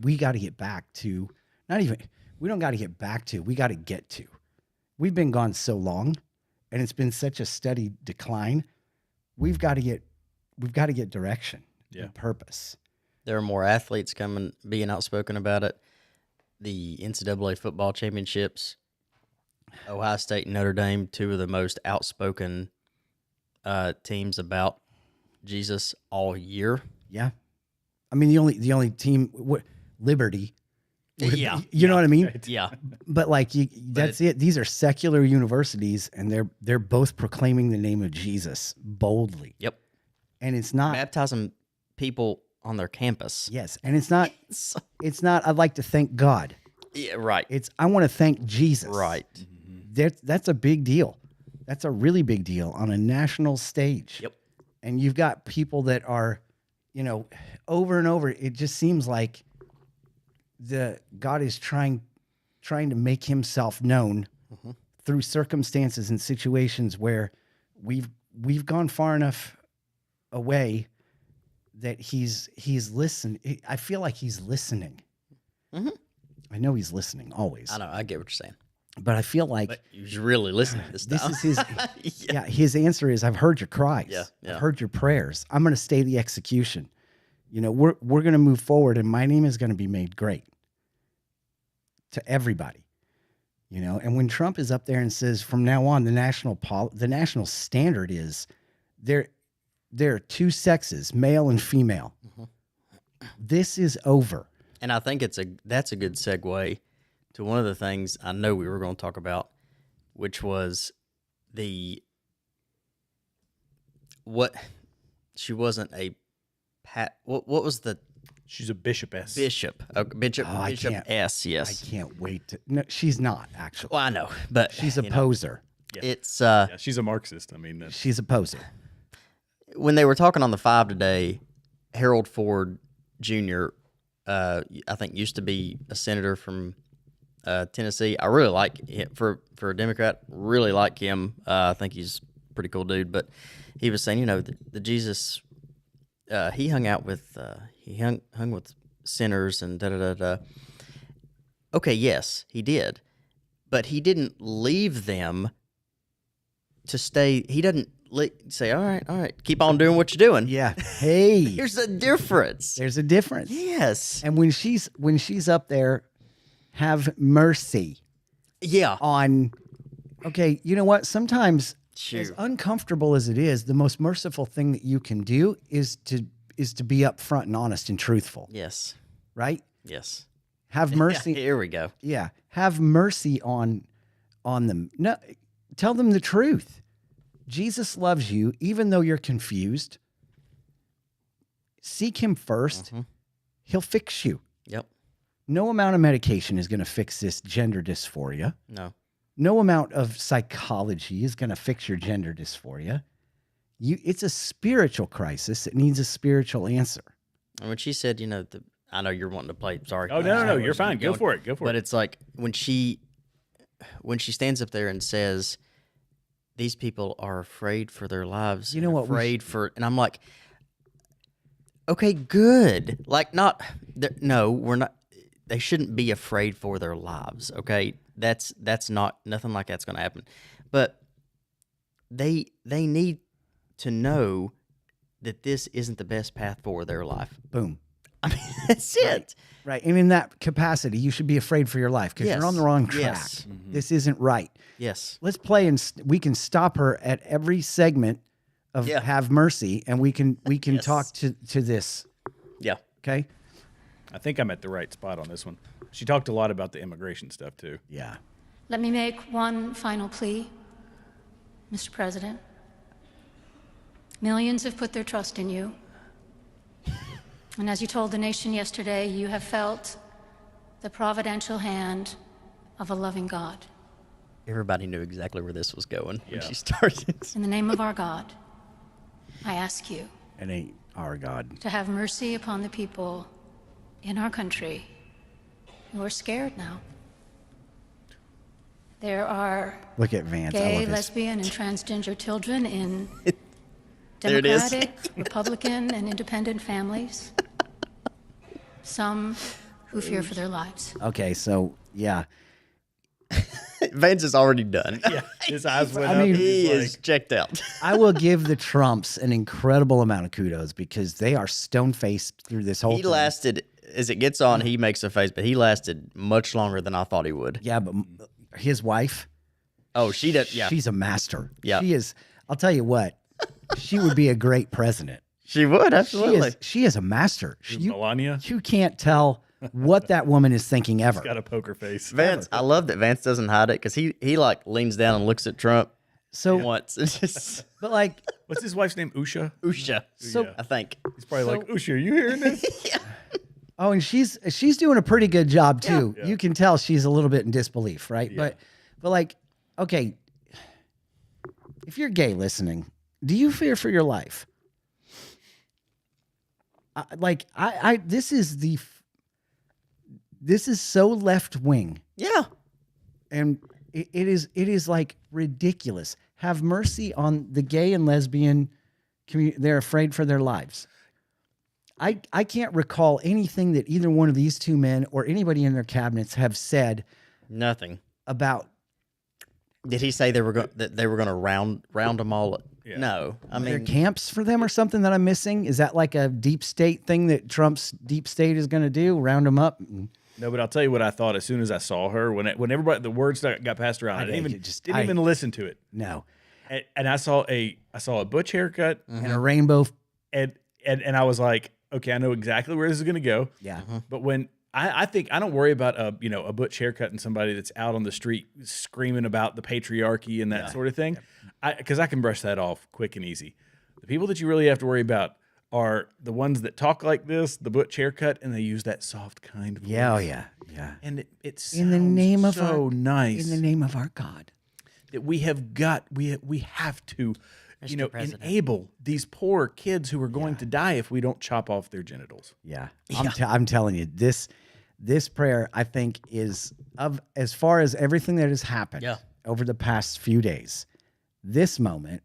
we got to get back to, we don't got to get back to, we got to get to. We've been gone so long and it's been such a steady decline. We've got to get direction and purpose. There are more athletes being outspoken about it. The NCAA football championships, Ohio State and Notre Dame, two of the most outspoken teams about Jesus all year. Yeah. I mean, the only team, Liberty. Yeah. You know what I mean? Yeah. But like, that's it. These are secular universities, and they're both proclaiming the name of Jesus boldly. Yep. And it's not baptizing people on their campus. Yes, and it's not. I'd like to thank God. Yeah, right. I want to thank Jesus. Right. That's a big deal. That's a really big deal on a national stage. Yep. And you've got people that are, over and over. It just seems like God is trying to make himself known through circumstances and situations where we've gone far enough away that he's listening. I feel like he's listening. I know he's listening always. I know. I get what you're saying. But I feel like he's really listening this time. This is his. His answer is, I've heard your cries. Yeah. I've heard your prayers. I'm going to stay the execution. We're going to move forward, and my name is going to be made great to everybody. And when Trump is up there and says, from now on, the national standard is there are two sexes, male and female. This is over. And I think that's a good segue to one of the things I know we were going to talk about, which was she wasn't a what was the she's a bishopess. Bishop S, yes. I can't wait to. No, she's not actually. Well, I know, but she's a poser. It's she's a Marxist. I mean, she's a poser. When they were talking on the 5 today, Harold Ford Jr., I think used to be a senator from Tennessee. I really like him for a Democrat. Really like him. I think he's a pretty cool dude. But he was saying, the Jesus, he hung out with hung with sinners and da da da da. Okay, yes, he did, but he didn't leave them to stay. He doesn't say, all right, keep on doing what you're doing. Yeah. Hey, there's a difference. There's a difference. Yes. And when she's up there, have mercy. Yeah. On, okay, you know what? Sometimes, Shoot. As uncomfortable as it is, the most merciful thing that you can do is to be upfront and honest and truthful. Yes. Right? Yes. Have mercy. Here we go. Yeah. Have mercy on them. No, tell them the truth. Jesus loves you, even though you're confused. Seek him first. He'll fix you. Yep. No amount of medication is going to fix this gender dysphoria. No. No amount of psychology is going to fix your gender dysphoria. It's a spiritual crisis. It needs a spiritual answer. And when she said, I know you're wanting to play. Sorry. Oh, no. You're fine. Go for it. But it's like when she stands up there and says, these people are afraid for their lives. You know what? And I'm like, okay, good. Like, no, we're not. They shouldn't be afraid for their lives. Okay, that's not nothing like that's going to happen. But they need to know that this isn't the best path for their life. Boom. I mean, that's it. Right. And in that capacity, you should be afraid for your life because you're on the wrong track. Yes. This isn't right. Yes. Let's play, and we can stop her at every segment of Have Mercy, and we can talk to this. Yeah. Okay. I think I'm at the right spot on this one. She talked a lot about the immigration stuff too. Yeah. Let me make one final plea, Mr. President. Millions have put their trust in you. And as you told the nation yesterday, you have felt the providential hand of a loving God. Everybody knew exactly where this was going when she started. In the name of our God, I ask you It ain't our God. to have mercy upon the people in our country who are scared now. There are Look at Vance. I gay, love his. lesbian, and transgender children in There it is. Democratic, Republican, and independent families. Some who fear for their lives. Okay, so yeah, Vance is already done. Yeah, his eyes went I up. mean, and He he's is like, checked out. I will give the Trumps an incredible amount of kudos because they are stone faced through this whole He thing. lasted, as it gets on, he makes a face, but he lasted much longer than I thought he would. Yeah, but his wife, Oh, she does. Yeah, she's a master. Yeah. She is. I'll tell you what, she would be a great president. she would, absolutely. She is a master. Melania You can't tell what that woman is thinking ever. got a poker face. Vance, I love that Vance doesn't hide it because he like leans down and looks at Trump So, once. It's just but like, What's his wife's name? Usha. Usha. So- I think. He's probably like, Usha, are you hearing this? oh, and she's doing a pretty good job too. Yeah. You can tell she's a little bit in disbelief, right? Yeah. But like, okay, if you're gay listening, do you fear for your life? This is so left wing, Yeah. and it is like ridiculous. Have mercy on the gay and lesbian community. They're afraid for their lives. I can't recall anything that either one of these two men or anybody in their cabinets have said Nothing. about Did he say they were going to round them all? Yeah. No. I their mean, camps for them or something that I'm missing. Is that like a deep state thing that Trump's deep state is going to do? Round them up? No, but I'll tell you what I thought as soon as I saw her. When everybody, the words got passed around, I didn't even listen to it. No. And I saw a butch haircut, And a rainbow. and I was like, okay, I know exactly where this is going to go. Yeah. But when I think I don't worry about a butch haircut and somebody that's out on the street screaming about the patriarchy and that sort of thing, because I can brush that off quick and easy. The people that you really have to worry about are the ones that talk like this, the butch haircut, and they use that soft, kind voice. Yeah. Oh, yeah. Yeah. And it's In the name of so our, nice In the name of our God. that we have to enable these poor kids who are going to die if we don't chop off their genitals. Yeah. I'm telling you, this prayer, I think, is of as far as everything that has happened over the past few days, this moment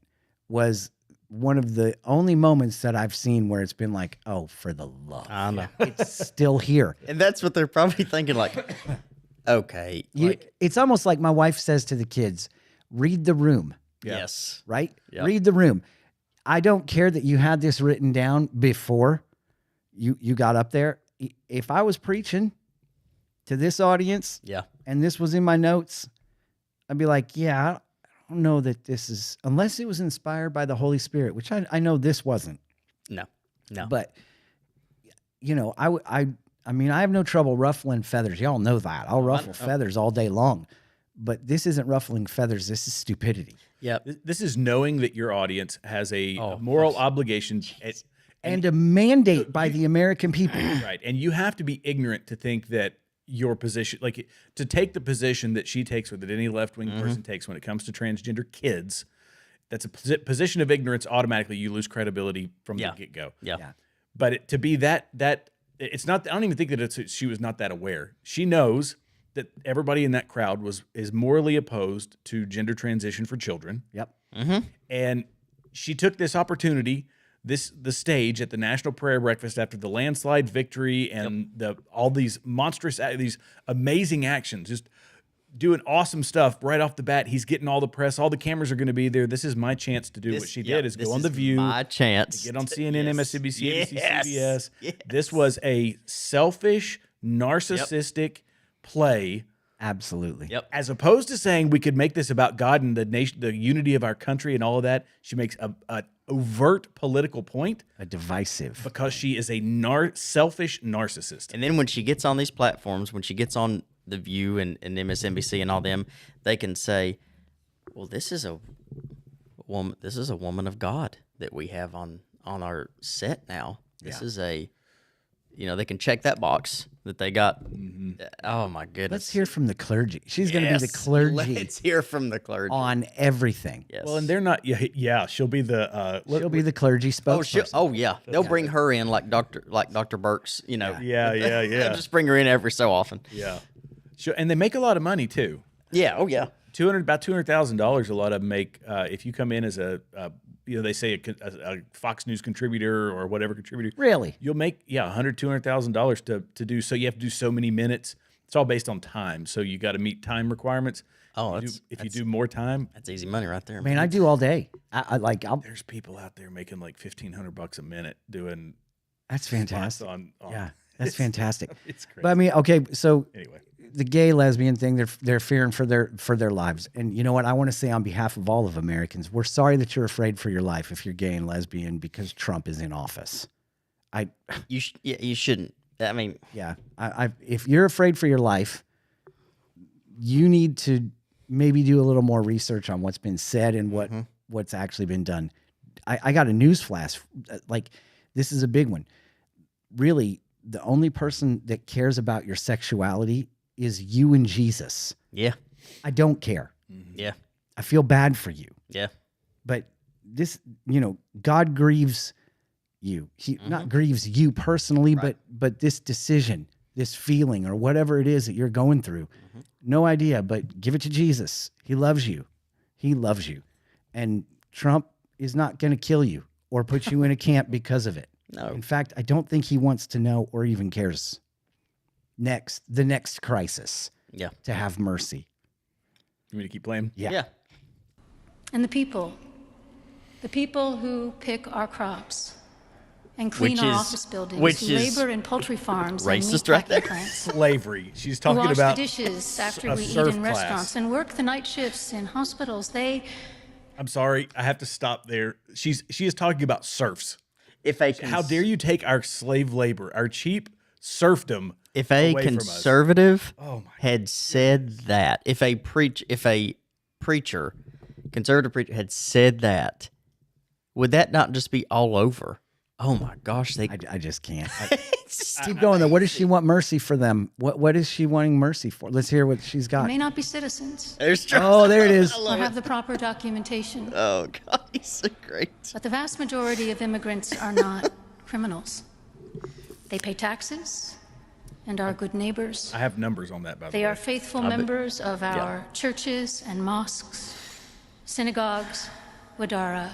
was one of the only moments that I've seen where it's been like, oh, for the love. I know. It's still here. And that's what they're probably thinking, like, okay. It's almost like my wife says to the kids, read the room, Yes. right? Yep. Read the room. I don't care that you had this written down before you got up there. If I was preaching to this audience Yeah. and this was in my notes, I'd be like, yeah, I don't know that this is, unless it was inspired by the Holy Spirit, which I know this wasn't. No. But, I mean, I have no trouble ruffling feathers. Y'all know that. I'll ruffle feathers all day long. But this isn't ruffling feathers. This is stupidity. Yep. This is knowing that your audience has a moral obligation And a mandate by the American people. right. And you have to be ignorant to think that your position, like to take the position that she takes or that any left-wing person takes when it comes to transgender kids, that's a position of ignorance. Automatically, you lose credibility from the get-go. Yeah. But to be that it's not. I don't even think that she was not that aware. She knows that everybody in that crowd is morally opposed to gender transition for children. Yep. And she took this opportunity, the stage at the National Prayer Breakfast after the landslide victory and all these monstrous, these amazing actions, just doing awesome stuff right off the bat. He's getting all the press. All the cameras are going to be there. This is my chance to do what she did, is go on The View. My chance. Get on CNN, MSNBC, ABC, CBS. Yes. This was a selfish, narcissistic play. Absolutely. Yep. As opposed to saying we could make this about God and the nation, the unity of our country and all of that, she makes a overt political point. A divisive. Because she is a selfish narcissist. And then when she gets on these platforms, when she gets on The View and MSNBC and all them, they can say, well, this is a woman of God that we have on our set now. This is a, they can check that box that they got Oh my goodness. Let's hear from the clergy. She's going to be the clergy. Let's hear from the clergy on everything. Yes. Well, and they're not. Yeah. She'll be the. She'll be the clergy spokesperson. Oh yeah, they'll bring her in like Dr. Burke's. You know. Yeah. They'll just bring her in every so often. Yeah. And they make a lot of money too. Yeah. Oh yeah. About $200,000. A lot of them make if you come in as a they say a Fox News contributor or whatever contributor. Really? You'll make $200,000 to do. So you have to do so many minutes. It's all based on time. So you got to meet time requirements. Oh, if you do more time, that's easy money right there. Man, I do all day. There's people out there making like $1,500 a minute doing. That's fantastic. Yeah, that's fantastic. It's crazy. But I mean, okay, so anyway, the gay lesbian thing, they're fearing for their lives. And you know what? I want to say on behalf of all of Americans, we're sorry that you're afraid for your life if you're gay and lesbian because Trump is in office. You shouldn't. I mean, yeah, if you're afraid for your life, you need to maybe do a little more research on what's been said and what's actually been done. I got a news flash. Like, this is a big one. Really, the only person that cares about your sexuality is you and Jesus. Yeah. I don't care. Yeah. I feel bad for you. Yeah. But this, God grieves you. He not grieves you personally, Right. but this decision, this feeling or whatever it is that you're going through. No idea, but give it to Jesus. He loves you. He loves you. And Trump is not going to kill you or put you in a camp because of it. No. In fact, I don't think he wants to know or even cares. The next crisis. Yeah. To have mercy. You want me to keep playing? Yeah. And the people who pick our crops and clean our office buildings, who labor in poultry farms and meat packing plants, Slavery. She's who talking wash about the dishes after a we eat serf in class. restaurants and work the night shifts in hospitals. I'm sorry, I have to stop there. She is talking about serfs. How dare you take our slave labor, our cheap serfdom? If a away conservative from us. had said that, if a conservative preacher had said that, would that not just be all over? Oh my gosh, I just can't. Keep going though. What does she want mercy for them? What is she wanting mercy for? Let's hear what she's got. may not be citizens Oh, there it is. or have the proper documentation. Oh God, he's so great. But the vast majority of immigrants are not criminals. They pay taxes and are good neighbors. I have numbers on that, by the way. They are faithful members of our churches and mosques, synagogues, wadara,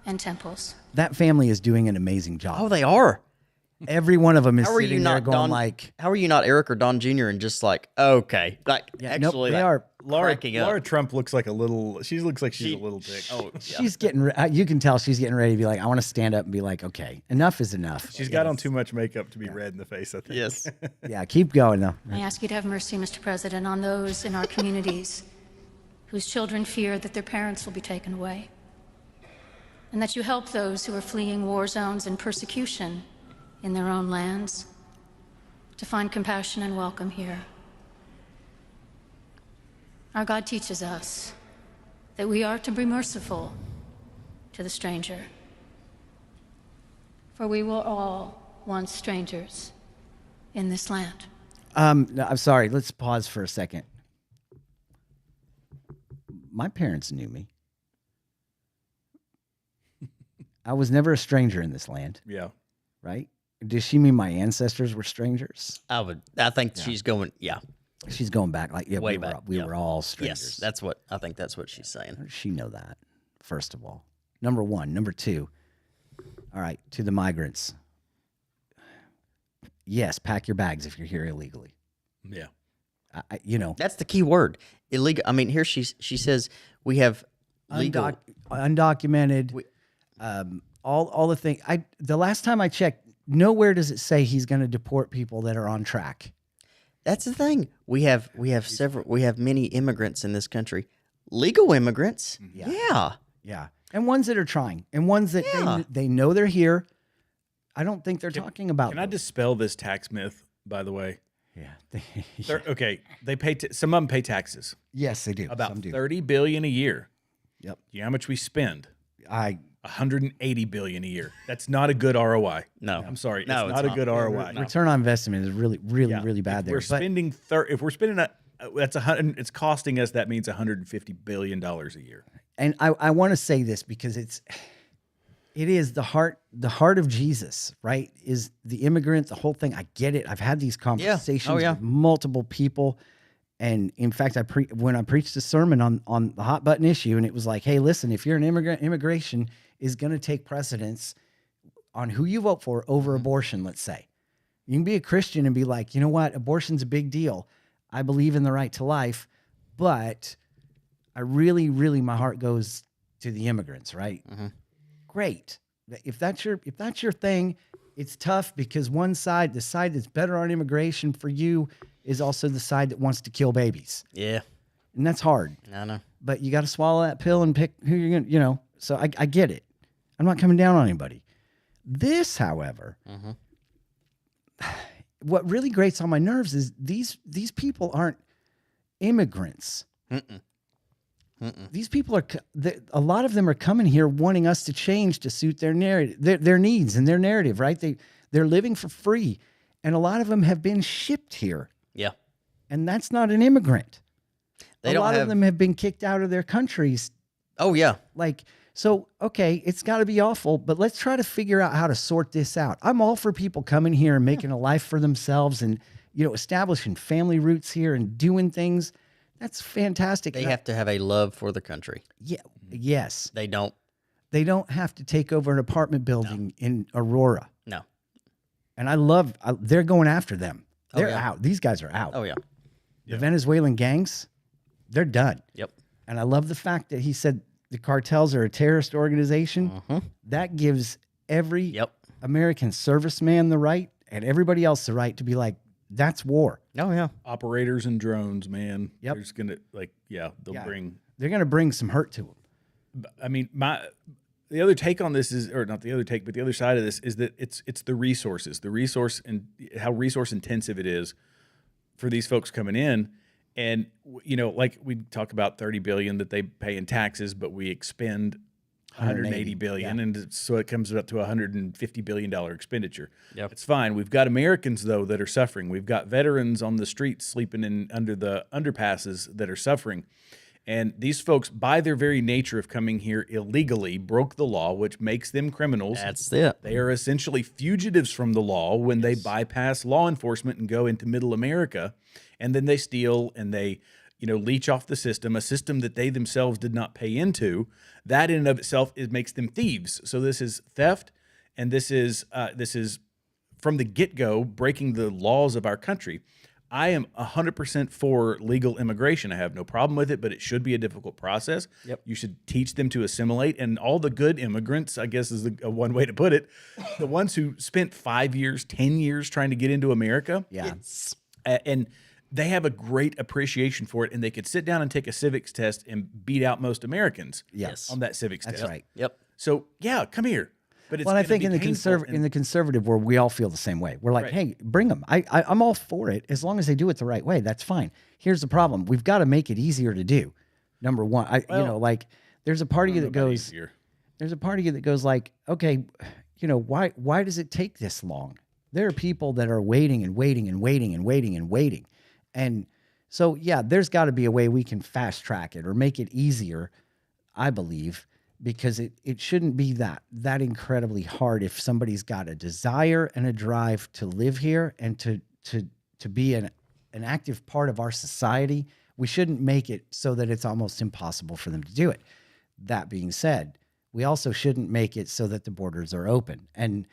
and temples. That family is doing an amazing job. Oh, they are. Every one of them is How are you sitting there not going Don? like, How are you not Eric or Don Jr. and just like okay, like actually they like, are. cracking up. Laura Trump looks like a little. She looks like she's a little dick. Oh, She's getting. You can tell she's getting ready to be like, I want to stand up and be like, okay, enough is enough. She's got on too much makeup to be red in the face, I think. Yes. Yeah, keep going though. I ask you to have mercy, Mr. President, on those in our communities whose children fear that their parents will be taken away, and that you help those who are fleeing war zones and persecution in their own lands to find compassion and welcome here. Our God teaches us that we are to be merciful to the stranger, for we were all once strangers in this land. No, I'm sorry. Let's pause for a second. My parents knew me. I was never a stranger in this land. Yeah. Right? Does she mean my ancestors were strangers? I think she's going. Yeah. She's going back like Way we back. We were all strangers. Yes, that's what I think. That's what she's saying. How does she know that? First of all, number one, number two. All right, to the migrants. Yes, pack your bags if you're here illegally. Yeah. That's the key word. Illegal. I mean, here she says we have legal, undocumented. All the thing. The last time I checked, nowhere does it say he's going to deport people that are on track. That's the thing. We have many immigrants in this country, legal immigrants. Yeah. And ones that are trying, and ones that they know they're here. I don't think they're talking about. Can I dispel this tax myth? By the way. Yeah. Okay. They pay. Some of them pay taxes. Yes, they do. About Some do. $30 billion a year. Yep. You know how much we spend? 180 billion a year. That's not a good ROI. No. I'm sorry. No, it's it's not a not. good ROI. Return on investment is really, really, Yeah. really bad If there. we're spending if we're spending that's 100. It's costing us. That means 150 billion dollars a year. And I want to say this because it is the heart of Jesus, right? Is the immigrant, the whole thing. I get it. I've had these conversations with multiple people. And in fact, when I preached a sermon on the hot button issue, and it was like, hey, listen, if you're an immigrant, immigration is going to take precedence on who you vote for over abortion, let's say. You can be a Christian and be like, you know what? Abortion's a big deal. I believe in the right to life, but I really, really, my heart goes to the immigrants, right? Great. If that's your thing, it's tough because one side, the side that's better on immigration for you, is also the side that wants to kill babies. Yeah. And that's hard. I know. But you got to swallow that pill and pick who you're going to, so I get it. I'm not coming down on anybody. This, however, what really grates on my nerves is these people aren't immigrants. These people are, a lot of them are coming here wanting us to change to suit their narrative, their needs and their narrative, right? They're living for free. And a lot of them have been shipped here. Yeah. And that's not an immigrant. A lot of them have been kicked out of their countries. Oh, yeah. So, okay, it's got to be awful, but let's try to figure out how to sort this out. I'm all for people coming here and making a life for themselves and, establishing family roots here and doing things. That's fantastic. They have to have a love for the country. Yeah. Yes. They don't. They don't have to take over an apartment building in Aurora. No. And they're going after them. They're out. These guys are out. Oh, yeah. The Venezuelan gangs, they're done. Yep. And I love the fact that he said the cartels are a terrorist organization. That gives every American serviceman the right and everybody else the right to be like, that's war. Oh, yeah. Operators and drones, man. Yep. They're just going to, They're going to bring some hurt to them. I mean, the other take on this is, or not the other take, but the other side of this is that it's the resources, and how resource intensive it is for these folks coming in. And, like we talk about 30 billion that they pay in taxes, but we expend 180 billion. And so it comes up to $150 billion expenditure. Yep. It's fine. We've got Americans, though, that are suffering. We've got veterans on the streets sleeping under the underpasses that are suffering. And these folks, by their very nature of coming here illegally, broke the law, which makes them criminals. That's it. They are essentially fugitives from the law when they bypass law enforcement and go into middle America. And then they steal and they, leech off the system, a system that they themselves did not pay into. That in and of itself makes them thieves. So this is theft, and this is from the get-go breaking the laws of our country. I am 100% for legal immigration. I have no problem with it, but it should be a difficult process. Yep. You should teach them to assimilate. And all the good immigrants, I guess is one way to put it, the ones who spent 5 years, 10 years trying to get into America. Yeah. And they have a great appreciation for it, and they could sit down and take a civics test and beat out most Americans on that civics test. That's right. Yep. So, yeah, come here. But it's I think in the conservative world, we all feel the same way. We're like, hey, bring them. I'm all for it as long as they do it the right way. That's fine. Here's the problem: we've got to make it easier to do. Number one, there's a part of you that goes. There's a part of you that goes like, okay, why does it take this long? There are people that are waiting and waiting and waiting and waiting and waiting, and so there's got to be a way we can fast track it or make it easier. I believe. Because it shouldn't be that incredibly hard if somebody's got a desire and a drive to live here and to be an active part of our society. We shouldn't make it so that it's almost impossible for them to do it. That being said, we also shouldn't make it so that the borders are open. And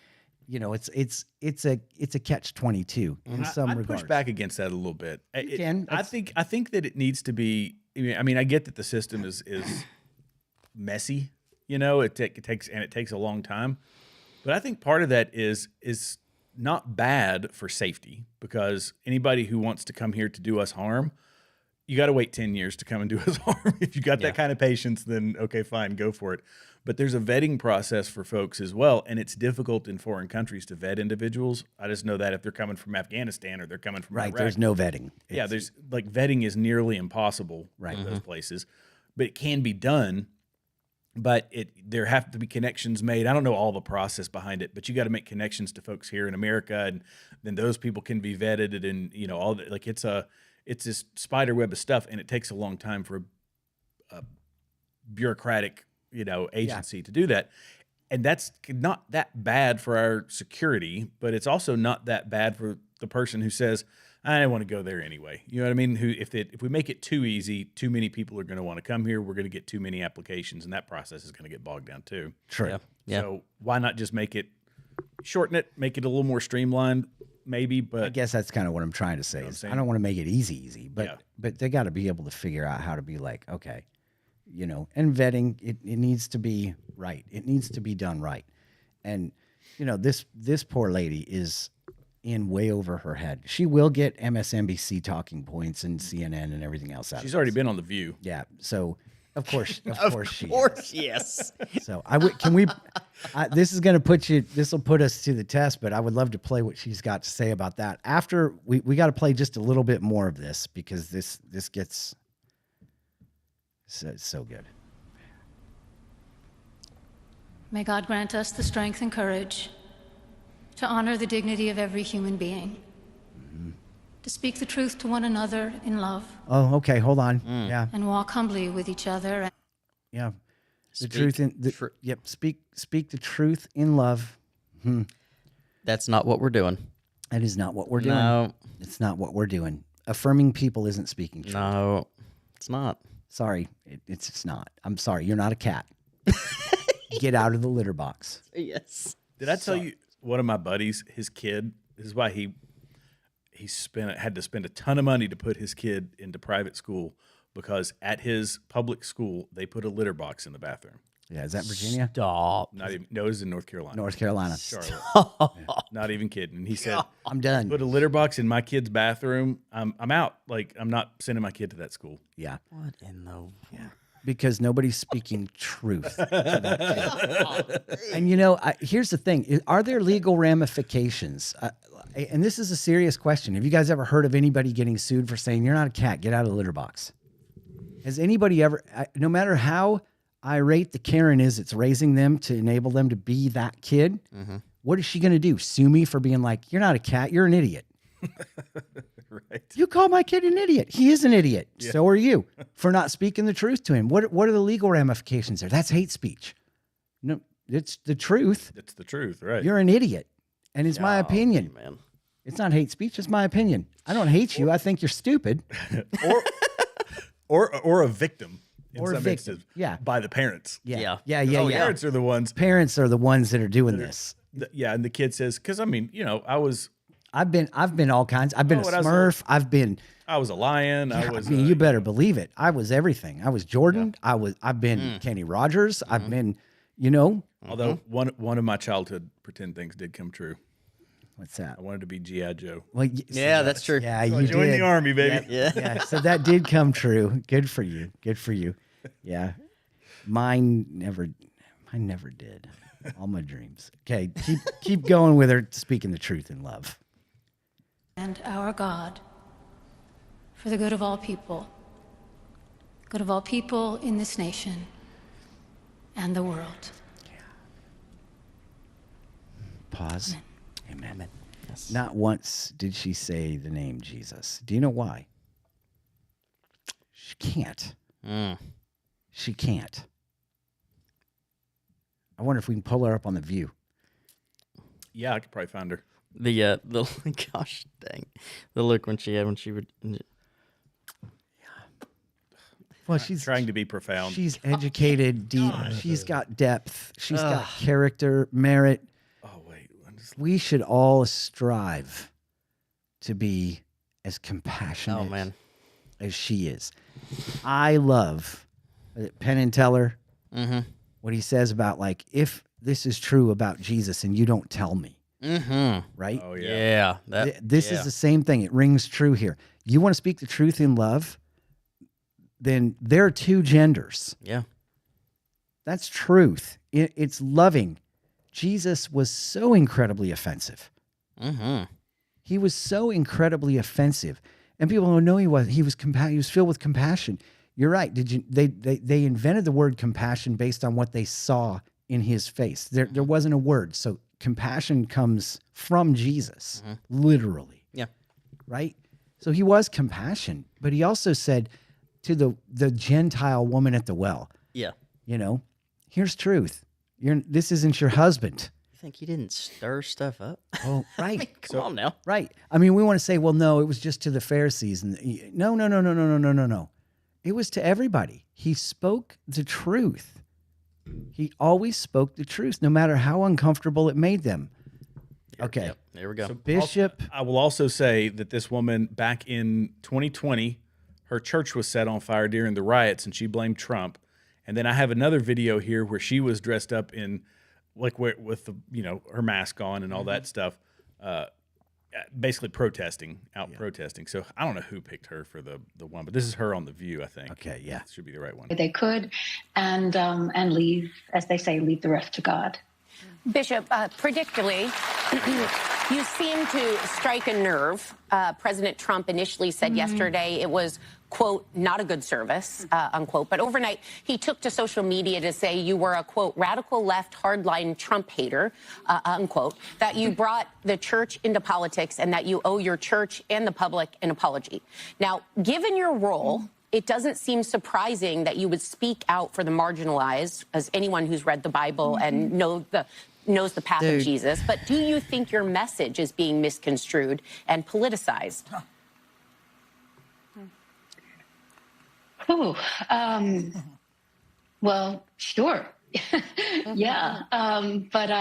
it's a catch-22 in some regards. Push back against that a little bit. I think that it needs to be. I mean, I get that the system is messy. It takes a long time, but I think part of that is not bad for safety, because anybody who wants to come here to do us harm, you got to wait 10 years to come and do us harm. If you got that kind of patience, then okay, fine, go for it. But there's a vetting process for folks as well, and it's difficult in foreign countries to vet individuals. I just know that if they're coming from Afghanistan or they're coming from Iraq, there's no vetting. There's vetting is nearly impossible in those places, but it can be done. but there have to be connections made. I don't know all the process behind it, but you got to make connections to folks here in America, and then those people can be vetted, and all that. Like it's this spider web of stuff, and it takes a long time for a bureaucratic agency to do that. And that's not that bad for our security, but it's also not that bad for the person who says, I don't want to go there anyway. You know what I mean? If we make it too easy, too many people are going to want to come here. We're going to get too many applications, and that process is going to get bogged down too. True. Yeah. So why not just shorten it, make it a little more streamlined, maybe? But I guess that's kind of what I'm trying to say. I don't want to make it easy, but they got to be able to figure out how to be like, okay, and vetting, it needs to be right. It needs to be done right. And, this poor lady is in way over her head. She will get MSNBC talking points and CNN and everything else out. She's already been on The View. Yeah. So of course she is. Yes. So this will put us to the test, but I would love to play what she's got to say about that. After we got to play just a little bit more of this, because this gets so good. May God grant us the strength and courage to honor the dignity of every human being, to speak the truth to one another in love. Oh, okay. Hold on. Yeah. And walk humbly with each other. Yeah. Speak the truth in love. That's not what we're doing. That is not what we're doing. No. It's not what we're doing. Affirming people isn't speaking truth. No, it's not. Sorry. It's not. I'm sorry. You're not a cat. Get out of the litter box. Yes. Did I tell you, one of my buddies, his kid, this is why he had to spend a ton of money to put his kid into private school, because at his public school, they put a litter box in the bathroom. Yeah, is that Virginia? Stop. No, it was in North Carolina. North Carolina. Charlotte. Yeah, not even kidding. And he said, I'm done. Put a litter box in my kid's bathroom. I'm out. Like, I'm not sending my kid to that school. Yeah. What in the... Yeah. Because nobody's speaking truth to that kid. And here's the thing. Are there legal ramifications? And this is a serious question. Have you guys ever heard of anybody getting sued for saying, you're not a cat, get out of the litter box? Has anybody ever, no matter how irate the Karen is that's raising them to enable them to be that kid, what is she going to do? Sue me for being like, you're not a cat, you're an idiot. Right. You call my kid an idiot. He is an idiot. Yeah. So are you, for not speaking the truth to him. What are the legal ramifications there? That's hate speech. No, it's the truth. It's the truth, right? You're an idiot. And it's my opinion. Man. It's not hate speech, it's my opinion. I don't hate you. I think you're stupid. or a victim. In Or a some victim. instances, Yeah. by the parents. Yeah. Parents are the ones. Parents are the ones that are doing this. And the kid says, because I I've been all kinds. I've been a Smurf. I was a lion. You better believe it. I was everything. I was Jordan. I've been Kenny Rogers. I've been, Although one of my childhood pretend things did come true. What's that? I wanted to be G.I. Joe. Well, yeah, that's true. Yeah, so you joined did. the army, baby. Yeah. So that did come true. Good for you. Good for you. Yeah. Mine never did. All my dreams. Okay, keep going with her, speaking the truth in love. And our God, for the good of all people in this nation and the world. Pause. Amen. Yes. Not once did she say the name Jesus. Do you know why? She can't. She can't. I wonder if we can pull her up on The View. Yeah, I could probably find her. The gosh dang, the look when she would. Well, she's trying to be profound. She's educated, deep. She's got depth. She's got character, merit. Oh wait, we should all strive to be as compassionate as she is. I love Penn and Teller. What he says about, like, if this is true about Jesus and you don't tell me. Right? Oh, yeah. This is the same thing. It rings true here. You want to speak the truth in love, then there are two genders. Yeah. That's truth. It's loving. Jesus was so incredibly offensive. He was so incredibly offensive. And people don't know he was. He was filled with compassion. You're right. Did you? They invented the word compassion based on what they saw in his face. There wasn't a word. So compassion comes from Jesus, literally. Yeah. Right. So he was compassion, but he also said to the Gentile woman at the well, Yeah. you know, here's truth. This isn't your husband. You think he didn't stir stuff up? Oh, right. I mean, come on now. Right. I mean, we want to say, well, no, it was just to the Pharisees. And no. It was to everybody. He spoke the truth. He always spoke the truth, no matter how uncomfortable it made them. Okay. Yep, there we go. So Bishop. I will also say that this woman back in 2020, her church was set on fire during the riots, and she blamed Trump. And then I have another video here where she was dressed up in, like, with the, you know, her mask on and all that stuff, basically protesting. So I don't know who picked her for the one, but this is her on The View, I think. Okay, yeah, This should be the right one. They could, and leave, as they say, leave the rest to God. Bishop, predictably, you seem to strike a nerve. President Trump initially said yesterday it was, quote, not a good service, unquote. But overnight, he took to social media to say you were a, quote, radical left hardline Trump hater, unquote, that you brought the church into politics and that you owe your church and the public an apology. Now, given your role, it doesn't seem surprising that you would speak out for the marginalized, as anyone who's read the Bible and knows the path of Jesus. But do you think your message is being misconstrued and politicized? Oh, well, sure. Yeah. But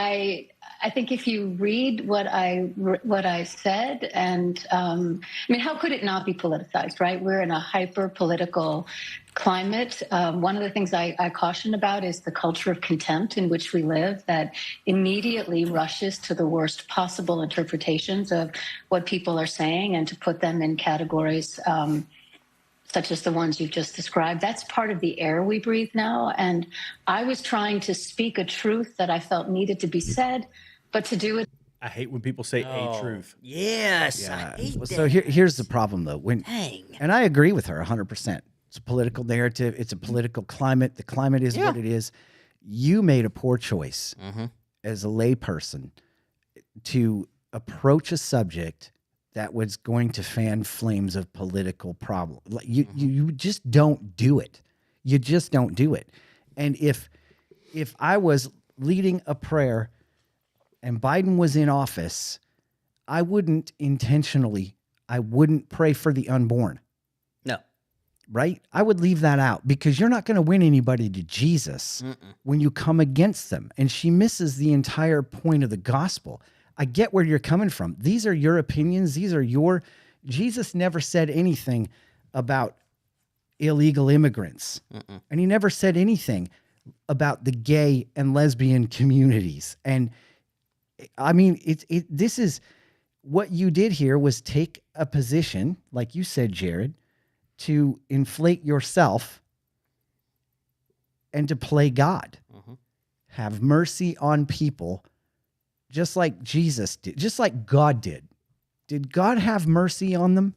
I think if you read what I said, and I mean, how could it not be politicized, right? We're in a hyper-political climate. One of the things I caution about is the culture of contempt in which we live that immediately rushes to the worst possible interpretations of what people are saying and to put them in categories such as the ones you've just described. That's part of the air we breathe now. And I was trying to speak a truth that I felt needed to be said, but to do it. I hate when people say a truth. Yes, Yeah. I hate that. So here's the problem, though. Dang. And I agree with her 100%. It's a political narrative. It's a political climate. The climate is what it is. You made a poor choice as a layperson to approach a subject that was going to fan flames of political problem. Like you just don't do it. You just don't do it. And if I was leading a prayer and Biden was in office, I wouldn't pray for the unborn. No. Right? I would leave that out because you're not going to win anybody to Jesus when you come against them. And she misses the entire point of the gospel. I get where you're coming from. These are your opinions. Jesus never said anything about illegal immigrants. And he never said anything about the gay and lesbian communities. And I mean, this is what you did here was take a position, like you said, Jared, to inflate yourself and to play God. Have mercy on people. Just like Jesus did, just like God did. Did God have mercy on them?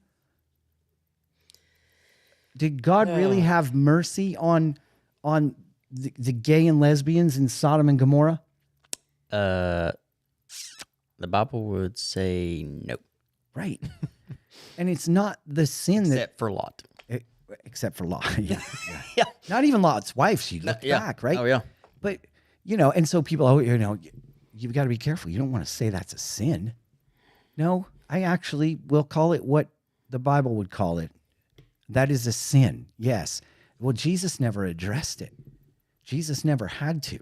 Did God really have mercy on the gay and lesbians in Sodom and Gomorrah? The Bible would say no. Right. And it's not the sin Except for Lot. Except for Lot. Yeah. Not even Lot's wife. She looked back, right? Oh, yeah. But, and so people, you've got to be careful. You don't want to say that's a sin. No, I actually will call it what the Bible would call it. That is a sin. Yes. Well, Jesus never addressed it. Jesus never had to.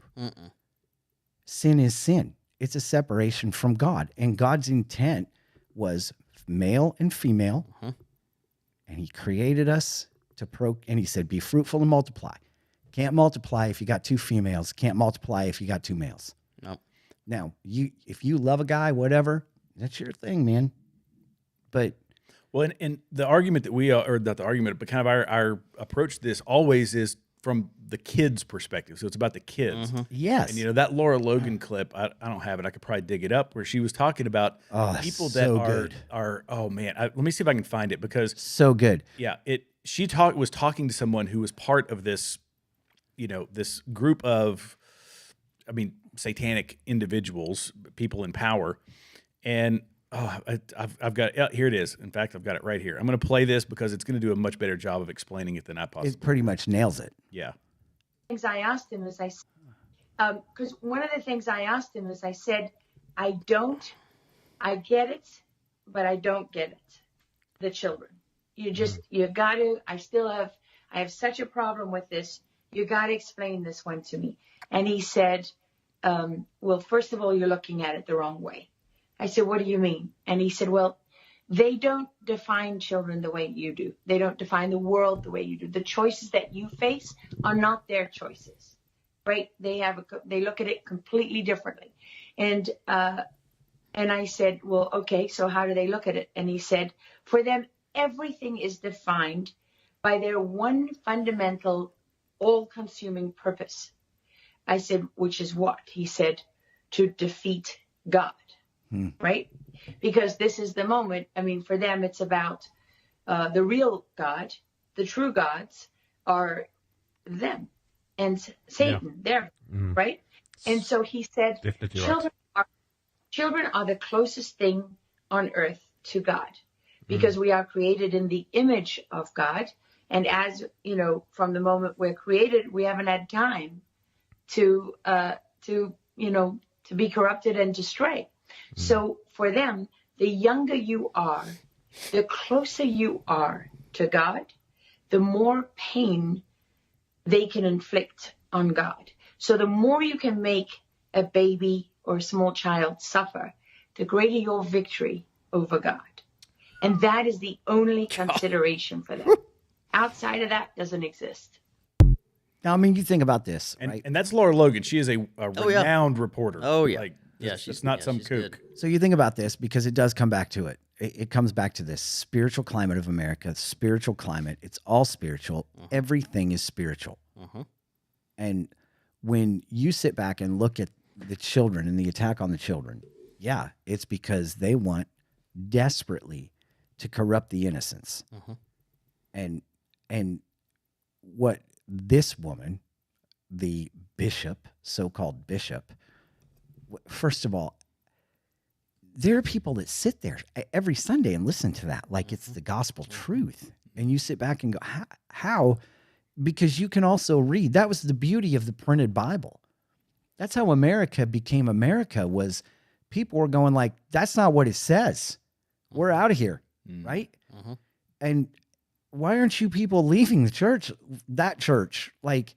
Sin is sin. It's a separation from God. And God's intent was male and female. And he created us and he said, be fruitful and multiply. Can't multiply if you got two females. Can't multiply if you got two males. No. Now, if you love a guy, whatever, that's your thing, man. But and the argument that or not the argument, but kind of our approach to this always is from the kids' perspective. So it's about the kids. Yes. And that Laura Logan clip, I don't have it. I could probably dig it up where she was talking about people that so are good. are oh man. Let me see if I can find it because so good. Yeah, she was talking to someone who was part of this, this group of, satanic individuals, people in power. And I've got here it is. In fact, I've got it right here. I'm going to play this because it's going to do a much better job of explaining it than I possibly. It pretty much nails it. Yeah. Things I asked him is because one of the things I asked him is I said, I get it, but I don't get it. The children, you got to. I have such a problem with this. You got to explain this one to me. And he said, well, first of all, you're looking at it the wrong way. I said, what do you mean? And he said, well, they don't define children the way you do. They don't define the world the way you do. The choices that you face are not their choices, right? They look at it completely differently. And I said, well, okay, so how do they look at it? And he said, for them, everything is defined by their one fundamental, all-consuming purpose. I said, which is what? He said, to defeat God. Right? Because this is the moment. For them, it's about the real God. The true gods are them and Satan. They're right. And so he said, children are the closest thing on earth to God, because we are created in the image of God. And as from the moment we're created, we haven't had time to be corrupted and to stray. So for them, the younger you are, the closer you are to God, the more pain they can inflict on God. So the more you can make a baby or a small child suffer, the greater your victory over God. And that is the only consideration for them. Outside of that doesn't exist. Now, you think about this, right? And that's Laura Logan. She is a renowned reporter. Oh, yeah. She's not some kook. Good. So you think about this, because it does come back to it. It comes back to this spiritual climate of America, spiritual climate. It's all spiritual. Everything is spiritual. And when you sit back and look at the children and the attack on the children, yeah, it's because they want desperately to corrupt the innocents. And what this woman, the bishop, so-called bishop, first of all, there are people that sit there every Sunday and listen to that like it's the gospel truth. And you sit back and go, how? Because you can also read. That was the beauty of the printed Bible. That's how America became America, was people were going like, that's not what it says. We're out of here, right? And why aren't you people leaving the church, that church? Like,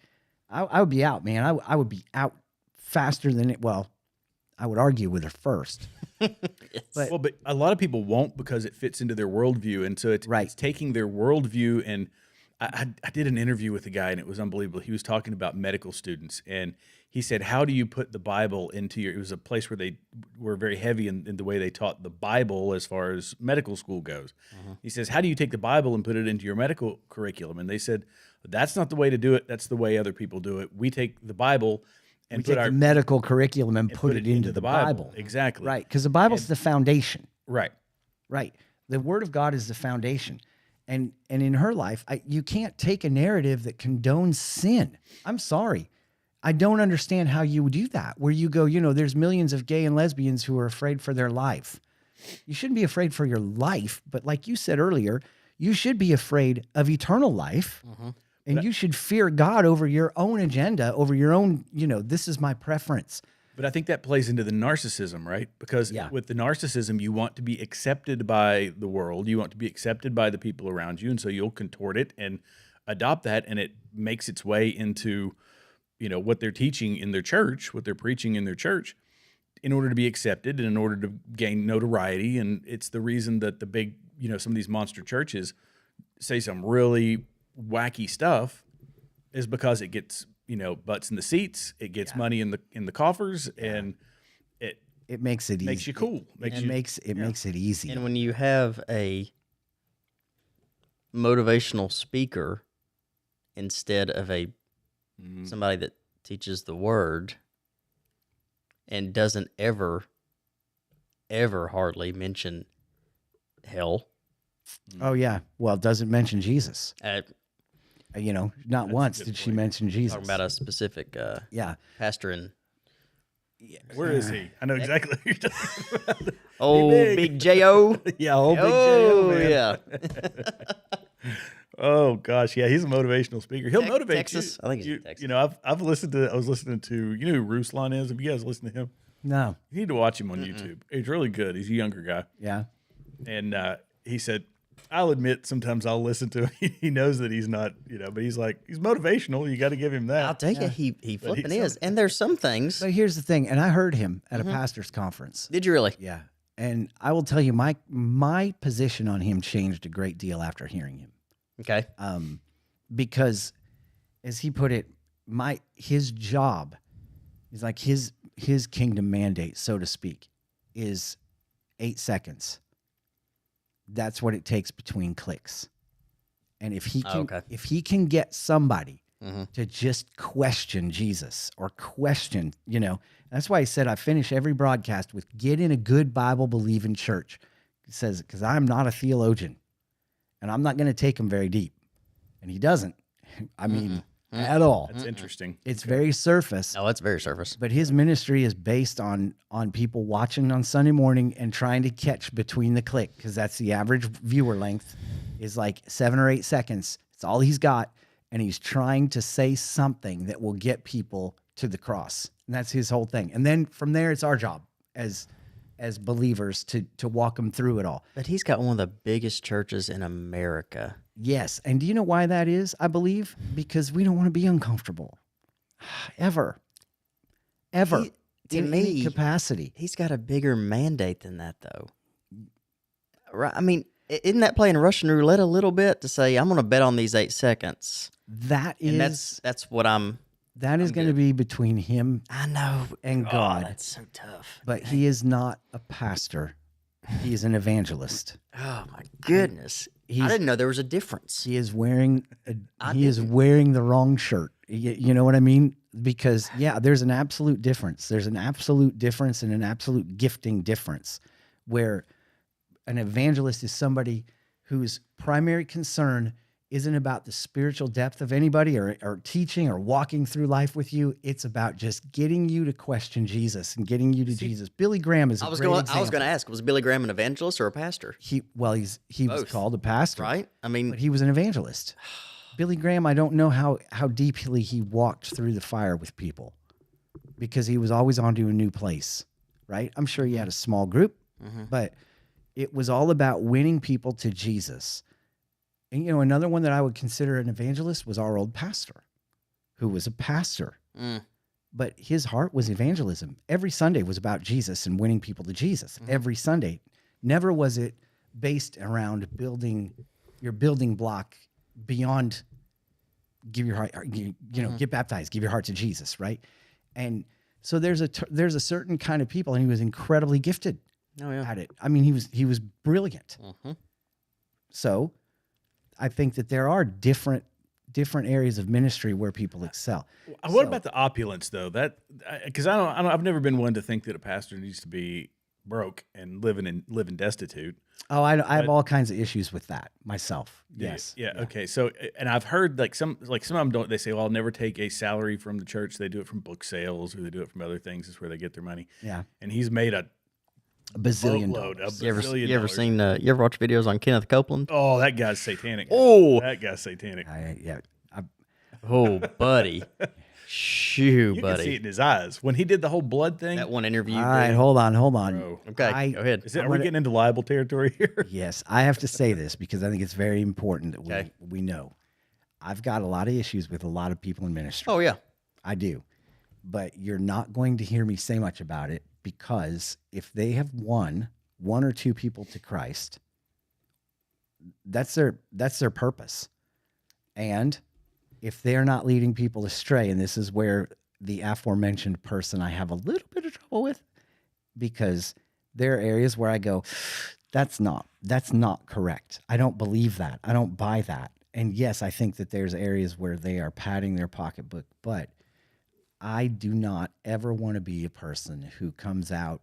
I would be out, man. I would be out faster than it. Well, I would argue with her first. But a lot of people won't, because it fits into their worldview. And so it's taking their worldview. And I did an interview with a guy, and it was unbelievable. He was talking about medical students, and he said, how do you put the Bible into it was a place where they were very heavy in the way they taught the Bible as far as medical school goes. He says, how do you take the Bible and put it into your medical curriculum? And they said, that's not the way to do it. That's the way other people do it. We take the Bible and we take our medical curriculum and put it into the Bible. Exactly. Right. Because the Bible's the foundation. Right. Right. The Word of God is the foundation. And in her life, you can't take a narrative that condones sin. I'm sorry. I don't understand how you would do that, where you go, there's millions of gay and lesbians who are afraid for their life. You shouldn't be afraid for your life. But like you said earlier, you should be afraid of eternal life. And you should fear God over your own agenda, over your own, this is my preference. But I think that plays into the narcissism, right? Because with the narcissism, you want to be accepted by the world. You want to be accepted by the people around you. And so you'll contort it and adopt that. And it makes its way into, what they're teaching in their church, what they're preaching in their church, in order to be accepted and in order to gain notoriety. And it's the reason that the big, some of these monster churches say some really wacky stuff, is because it gets butts in the seats, it gets money in the coffers, and it makes it easy. Makes you cool. Makes it easy. And when you have a motivational speaker instead of somebody that teaches the word and doesn't ever hardly mention hell Oh yeah. Well, it doesn't mention Jesus. Not once did she mention Jesus. Talking about a specific pastor in. Where is he? I know exactly who you're talking about. Oh, big J.O. Yeah, old big J.O. man. Yeah. Oh gosh, yeah, he's a motivational speaker. He'll motivate Texas. you. I think he's in Texas. You know, I was listening to, you know who Ruslan is? Have you guys listened to him? No. You need to watch him on YouTube. He's really good. He's a younger guy. Yeah. And he said, I'll admit sometimes I'll listen to him. He knows that he's not, but he's like, he's motivational. You got to give him that. I'll tell you, he flipping is. And there's some things. But here's the thing, and I heard him at a pastor's conference. Did you really? Yeah. And I will tell you, my position on him changed a great deal after hearing him. Okay. Because, as he put it, his job is like his kingdom mandate, so to speak, is 8 seconds. That's what it takes between clicks. And if he can get somebody to just question Jesus or question, that's why he said, I finish every broadcast with get in a good Bible believing church. He says, because I'm not a theologian and I'm not going to take him very deep. And he doesn't. I mean, at all. That's interesting. It's very surface. No, it's very surface. But his ministry is based on people watching on Sunday morning and trying to catch between the click, because that's the average viewer length is like 7 or 8 seconds. It's all he's got. And he's trying to say something that will get people to the cross. And that's his whole thing. And then from there, it's our job as believers to walk them through it all. But he's got one of the biggest churches in America. Yes. And do you know why that is? I believe because we don't want to be uncomfortable. Ever. In any capacity. He's got a bigger mandate than that, though. Right? I mean, isn't that playing Russian roulette a little bit to say, I'm going to bet on these 8 seconds? That is. That's what I'm. That is going to be between him and God. That's so tough. But he is not a pastor. He is an evangelist. Oh, my goodness. I didn't know there was a difference. He is wearing the wrong shirt. You know what I mean? Because, there's an absolute difference. There's an absolute difference and an absolute gifting difference where an evangelist is somebody whose primary concern isn't about the spiritual depth of anybody or teaching or walking through life with you. It's about just getting you to question Jesus and getting you to Jesus. Billy Graham is a great example. I was going to ask, was Billy Graham an evangelist or a pastor? He was called a pastor. Right? I mean, but he was an evangelist. Billy Graham, I don't know how deeply he walked through the fire with people because he was always on to a new place, right? I'm sure he had a small group, but it was all about winning people to Jesus. And, another one that I would consider an evangelist was our old pastor, who was a pastor. But his heart was evangelism. Every Sunday was about Jesus and winning people to Jesus. Every Sunday. Never was it based around building your building block beyond give your heart, get baptized, give your heart to Jesus, right? And so there's a certain kind of people, and he was incredibly gifted at it. I mean, he was brilliant. So I think that there are different areas of ministry where people excel. What about the opulence, though? That because I've never been one to think that a pastor needs to be broke and living destitute. Oh, I have all kinds of issues with that myself. Yes. Yeah. Okay. So, and I've heard some of them don't. They say, "Well, I'll never take a salary from the church. They do it from book sales, or they do it from other things. Is where they get their money." Yeah. And he's made a bazillion boatload, dollars. You ever seen? You ever watch videos on Kenneth Copeland? Oh, that guy's satanic. Oh, that guy's satanic. Oh, buddy. Shoo, you buddy. can see it in his eyes when he did the whole blood thing. That one interview. All right, hold on. Bro. Okay, go ahead. Are we getting into libel territory here? Yes, I have to say this because I think it's very important that we know. I've got a lot of issues with a lot of people in ministry. Oh, yeah. I do. But you're not going to hear me say much about it because if they have won one or two people to Christ, that's their purpose. And if they're not leading people astray, and this is where the aforementioned person I have a little bit of trouble with, because there are areas where I go, that's not correct. I don't believe that. I don't buy that. And yes, I think that there's areas where they are padding their pocketbook, but I do not ever want to be a person who comes out.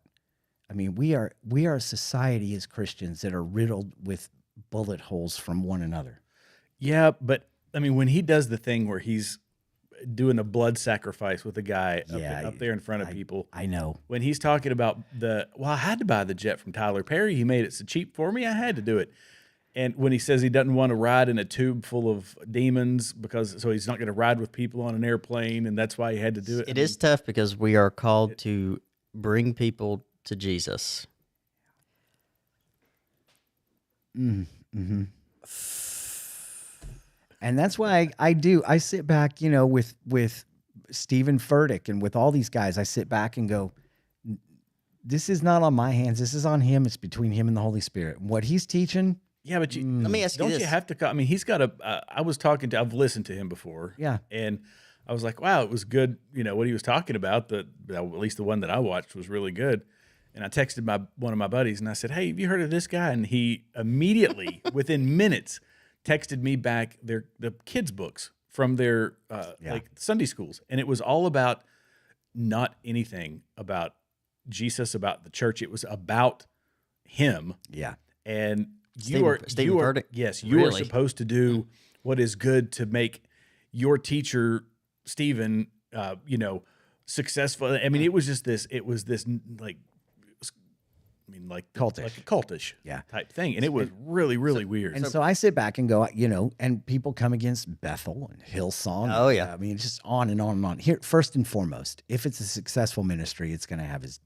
I mean, we are a society as Christians that are riddled with bullet holes from one another. Yeah, but I mean, when he does the thing where he's doing a blood sacrifice with a guy up there in front of people. I know. When he's talking about I had to buy the jet from Tyler Perry. He made it so cheap for me. I had to do it. And when he says he doesn't want to ride in a tube full of demons so he's not going to ride with people on an airplane, and that's why he had to do it. It is tough because we are called to bring people to Jesus. Mm-hmm. And that's why I sit back, with Stephen Furtick and with all these guys, I sit back and go, this is not on my hands. This is on him. It's between him and the Holy Spirit. What he's teaching. Yeah, but let me ask you this. Don't you have to? I mean, he's got I've listened to him before. Yeah. And I was like, wow, it was good. What he was talking about, at least the one that I watched was really good. And I texted one of my buddies and I said, hey, have you heard of this guy? And he immediately, within minutes, texted me back the kids' books from their like Sunday schools. And it was all about not anything about Jesus, about the church. It was about him. Yeah. And Stephen Furtick? Yes, you are supposed to do what is good to make your teacher, Stephen, successful. I mean, it was this cultish, like a cultish type thing. And it was really, really weird. And so I sit back and go, and people come against Bethel and Hillsong. Oh, yeah. I mean, just on and on and on. Here, first and foremost, if it's a successful ministry, it's going to have it's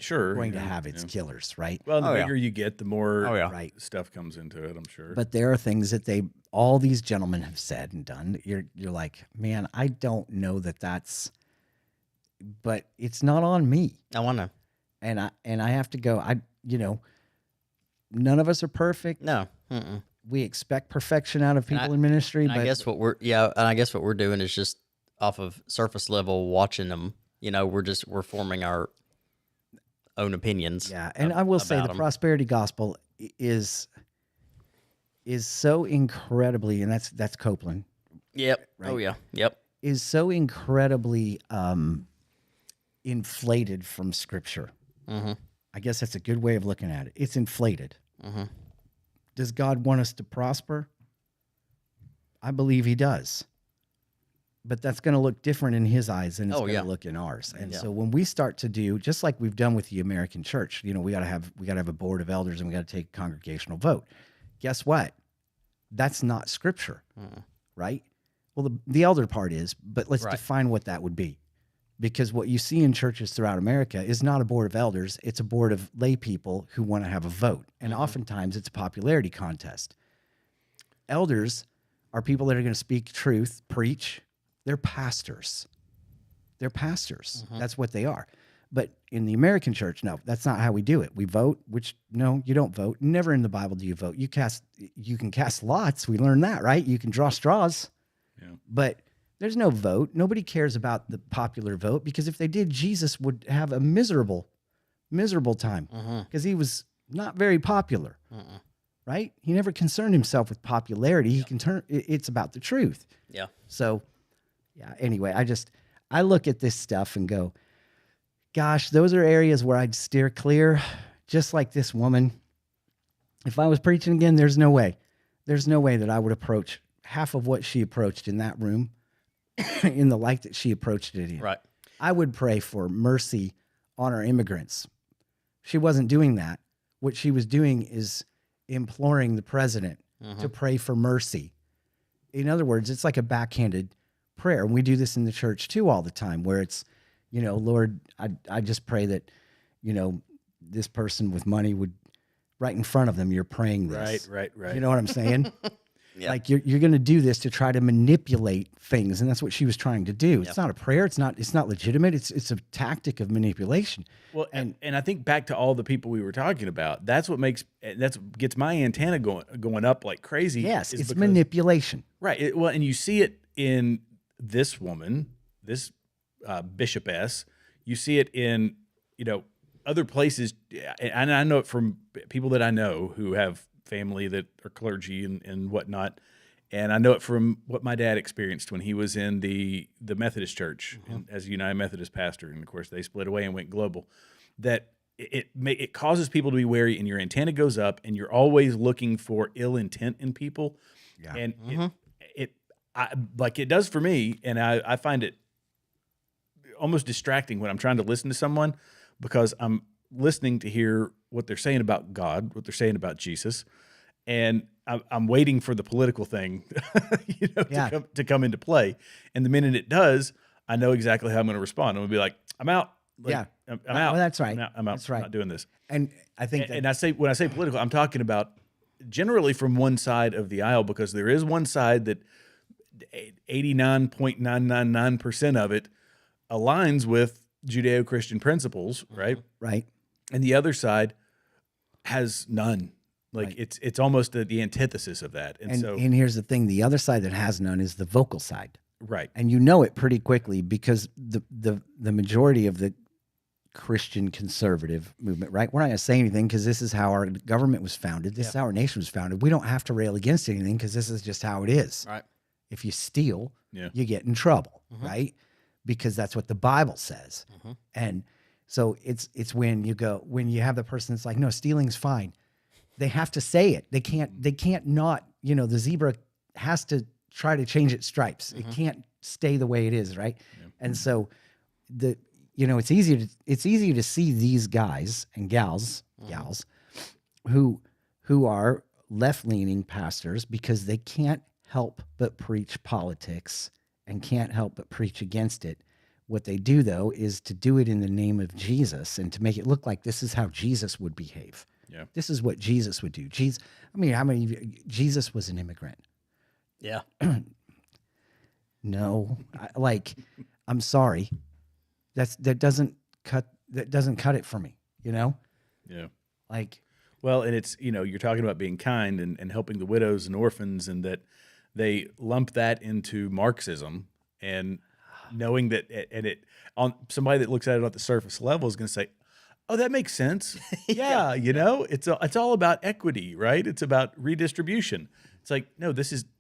going to have its killers, right? Well, the bigger you get, the more right. stuff comes into it, I'm sure. But there are things that all these gentlemen have said and done. You're like, man, I don't know that's, but it's not on me. I want to. And I have to go, none of us are perfect. No. We expect perfection out of people in ministry. But I guess what we're doing is just off of surface level watching them. We're forming our own opinions. Yeah. And I will say the prosperity gospel is so incredibly, and that's Copeland. Yep. Right? Oh yeah. Yep. Is so incredibly inflated from Scripture. Mm-hmm. I guess that's a good way of looking at it. It's inflated. Mm-hmm. Does God want us to prosper? I believe he does. But that's going to look different in his eyes than it's going to look in ours. And so when we start to do, just like we've done with the American church, we got to have a board of elders and we got to take a congregational vote. Guess what? That's not Scripture, right? Well, the elder part is, but let's define what that would be. Because what you see in churches throughout America is not a board of elders. It's a board of lay people who want to have a vote. And oftentimes it's a popularity contest. Elders are people that are going to speak truth, preach. They're pastors. That's what they are. But in the American church, no, that's not how we do it. We vote, no, you don't vote. Never in the Bible do you vote. You can cast lots. We learned that, right? You can draw straws. Yeah. But there's no vote. Nobody cares about the popular vote because if they did, Jesus would have a miserable time because he was not very popular, right? He never concerned himself with popularity. It's about the truth. Yeah. So, anyway, I look at this stuff and go, gosh, those are areas where I'd steer clear, just like this woman. If I was preaching again, there's no way that I would approach half of what she approached in that room in the light that she approached it in. Right. I would pray for mercy on our immigrants. She wasn't doing that. What she was doing is imploring the president to pray for mercy. In other words, it's like a backhanded prayer. And we do this in the church too all the time where it's, Lord, I just pray that, this person with money would right in front of them. You're praying this. Right. You know what I'm saying? Yeah. Like you're going to do this to try to manipulate things, and that's what she was trying to do. It's not a prayer. It's not legitimate. It's a tactic of manipulation. Well, and I think back to all the people we were talking about. That's what gets my antenna going up like crazy. Yes, it's manipulation. Right. And you see it in this woman, this bishopess. You see it in other places, and I know it from people that I know who have family that are clergy and whatnot. And I know it from what my dad experienced when he was in the Methodist church as a United Methodist pastor. And of course they split away and went global. That it causes people to be wary, and your antenna goes up, and you're always looking for ill intent in people. Yeah. And like it does for me, and I find it almost distracting when I'm trying to listen to someone, because I'm listening to hear what they're saying about God, what they're saying about Jesus, and I'm waiting for the political thing, to come into play. And the minute it does, I know exactly how I'm going to respond. I'm going to be like, I'm out. I'm out. Well, that's right. I'm out. That's right. I'm not doing this. And I think And when I say political, I'm talking about generally from one side of the aisle, because there is one side that 89.999% of it aligns with Judeo-Christian principles, right? Right. And the other side has none. Like it's almost the antithesis of that. And here's the thing: the other side that has none is the vocal side, right? And you know it pretty quickly, because the majority of the Christian conservative movement, right? We're not going to say anything because this is how our government was founded. This is how our nation was founded. We don't have to rail against anything because this is just how it is. Right. If you steal, you get in trouble, right? Because that's what the Bible says. And so it's when you have the person that's like, no, stealing's fine. They have to say it. They can't not, the zebra has to try to change its stripes. It can't stay the way it is, right? And so it's easy to see these guys and gals who are left-leaning pastors, because they can't help but preach politics and can't help but preach against it. What they do, though, is to do it in the name of Jesus and to make it look like this is how Jesus would behave. Yeah. This is what Jesus would do. Jesus was an immigrant? Yeah. No. I'm sorry. That doesn't cut it for me, Yeah. Well, and it's, you're talking about being kind and helping the widows and orphans, and that they lump that into Marxism, and knowing that, on somebody that looks at it at the surface level is going to say, oh, that makes sense. Yeah. It's all about equity, right? It's about redistribution. It's like, no,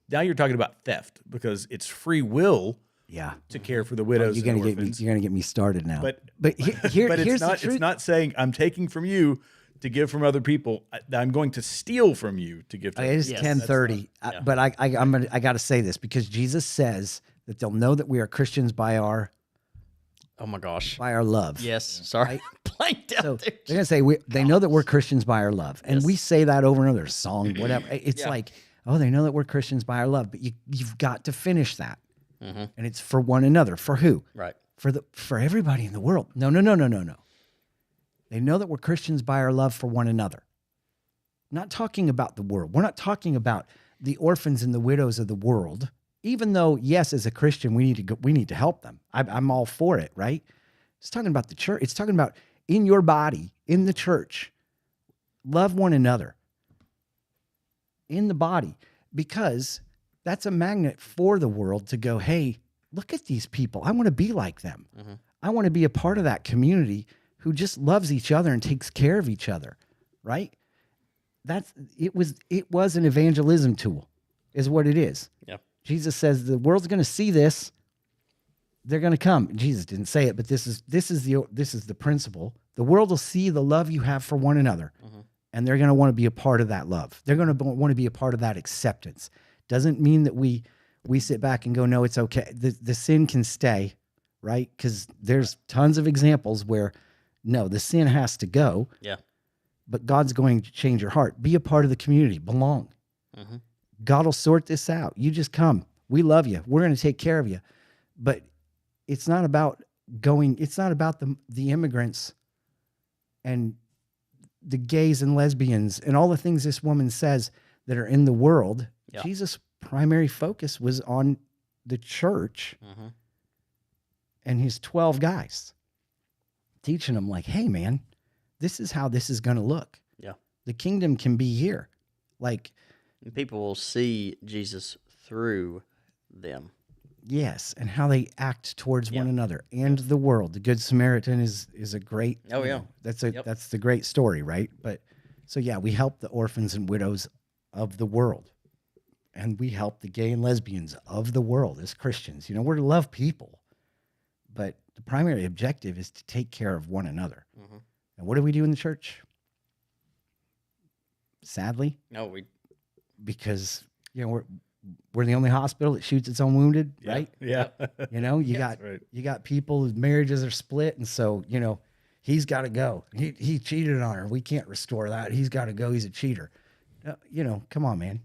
now you're talking about theft, because it's free will to care for the widows and orphans. You're going to get me started now. But here's it's not saying I'm taking from you to give from other people. I'm going to steal from you to give to It is 10:30, but I got to say this, because Jesus says that they'll know that we are Christians by our oh my gosh, by our love. Yes, sorry, blanked out there. They're gonna say they know that we're Christians by our love, and we say that over and over. There's song, whatever. It's like, oh, they know that we're Christians by our love, but you've got to finish that, and it's for one another. For who? Right. For everybody in the world. No. They know that we're Christians by our love for one another. I'm not talking about the world. We're not talking about the orphans and the widows of the world. Even though, yes, as a Christian, we need to help them. I'm all for it, right? It's talking about the church. It's talking about in your body, in the church, love one another in the body, because that's a magnet for the world to go, hey, look at these people. I want to be like them. I want to be a part of that community who just loves each other and takes care of each other, right? It was an evangelism tool, is what it is. Yeah. Jesus says the world's going to see this. They're going to come. Jesus didn't say it, but this is the principle. The world will see the love you have for one another, and they're going to want to be a part of that love. They're going to want to be a part of that acceptance. Doesn't mean that we sit back and go, no, it's okay. The sin can stay, right? Because there's tons of examples where, no, the sin has to go. Yeah. But God's going to change your heart. Be a part of the community. Belong. God will sort this out. You just come. We love you. We're going to take care of you. But it's not about the immigrants and the gays and lesbians and all the things this woman says that are in the world. Yeah. Jesus' primary focus was on the church and his 12 guys, teaching them like, hey, man, this is how this is going to look. Yeah. The kingdom can be here. And people will see Jesus through them. Yes, and how they act towards one another and the world. The Good Samaritan is a great. Oh yeah, that's the great story, right? But so we help the orphans and widows of the world, and we help the gay and lesbians of the world as Christians. We're to love people, but the primary objective is to take care of one another. And what do we do in the church? Sadly, No, we because we're the only hospital that shoots its own wounded, right? Yeah. You got people whose marriages are split, and so he's got to go. He cheated on her. We can't restore that. He's got to go. He's a cheater. Come on, man,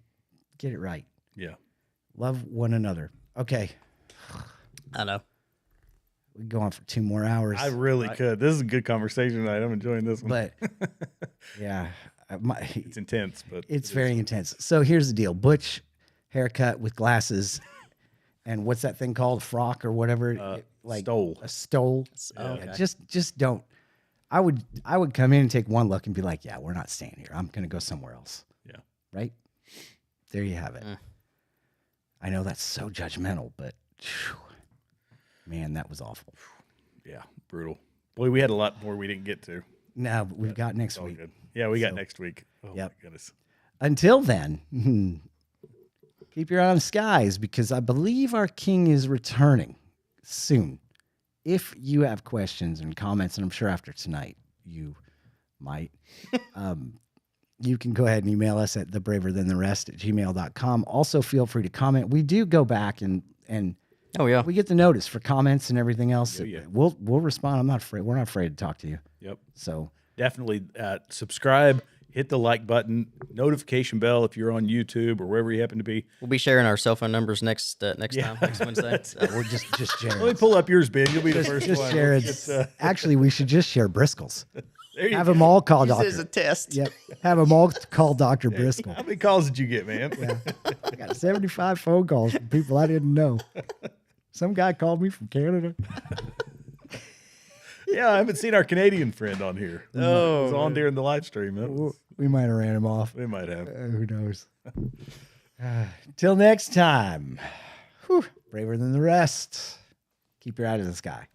get it right. Yeah. Love one another. Okay. I know. We can go on for 2 more hours. I really could. This is a good conversation tonight. I'm enjoying this one. But yeah, it's intense, but it's very intense. So here's the deal: butch haircut with glasses, and what's that thing called? A frock or whatever? Stole. A stole. Okay. Yeah, just don't. I would come in and take one look and be like, yeah, we're not staying here. I'm gonna go somewhere else. Yeah. Right. There you have it. I know that's so judgmental, but man, that was awful. Yeah, brutal. Boy, we had a lot more we didn't get to. No, but we've got next week. Good. Yeah, we got next week. Oh, yep. my goodness. Until then, keep your eye on the skies, because I believe our king is returning soon. If you have questions and comments, and I'm sure after tonight you might, you can go ahead and email us at thebraverthantheRest@gmail.com. Also, feel free to comment. We do go back and oh yeah, we get the notice for comments and everything else. Yeah. We'll respond. I'm not afraid. We're not afraid to talk to you. Yep. So definitely subscribe, hit the like button, notification bell if you're on YouTube or wherever you happen to be. we'll be sharing our cell phone numbers next time, next Wednesday. we're just sharing. Let me pull up yours, Ben. You'll be the first Just one. share it. Actually, we should just share Bristol's. There you Have go. them all call Use it Doctor. as a test. Yep. Have them all call Dr. Briscoe. How many calls did you get, man? I got 75 phone calls from people I didn't know. Some guy called me from Canada. Yeah, I haven't seen our Canadian friend on here. Oh, it was on during the live stream. We might have ran him off. We might have. Who knows? Till next time. Whew, braver than the rest. Keep your eye to the sky.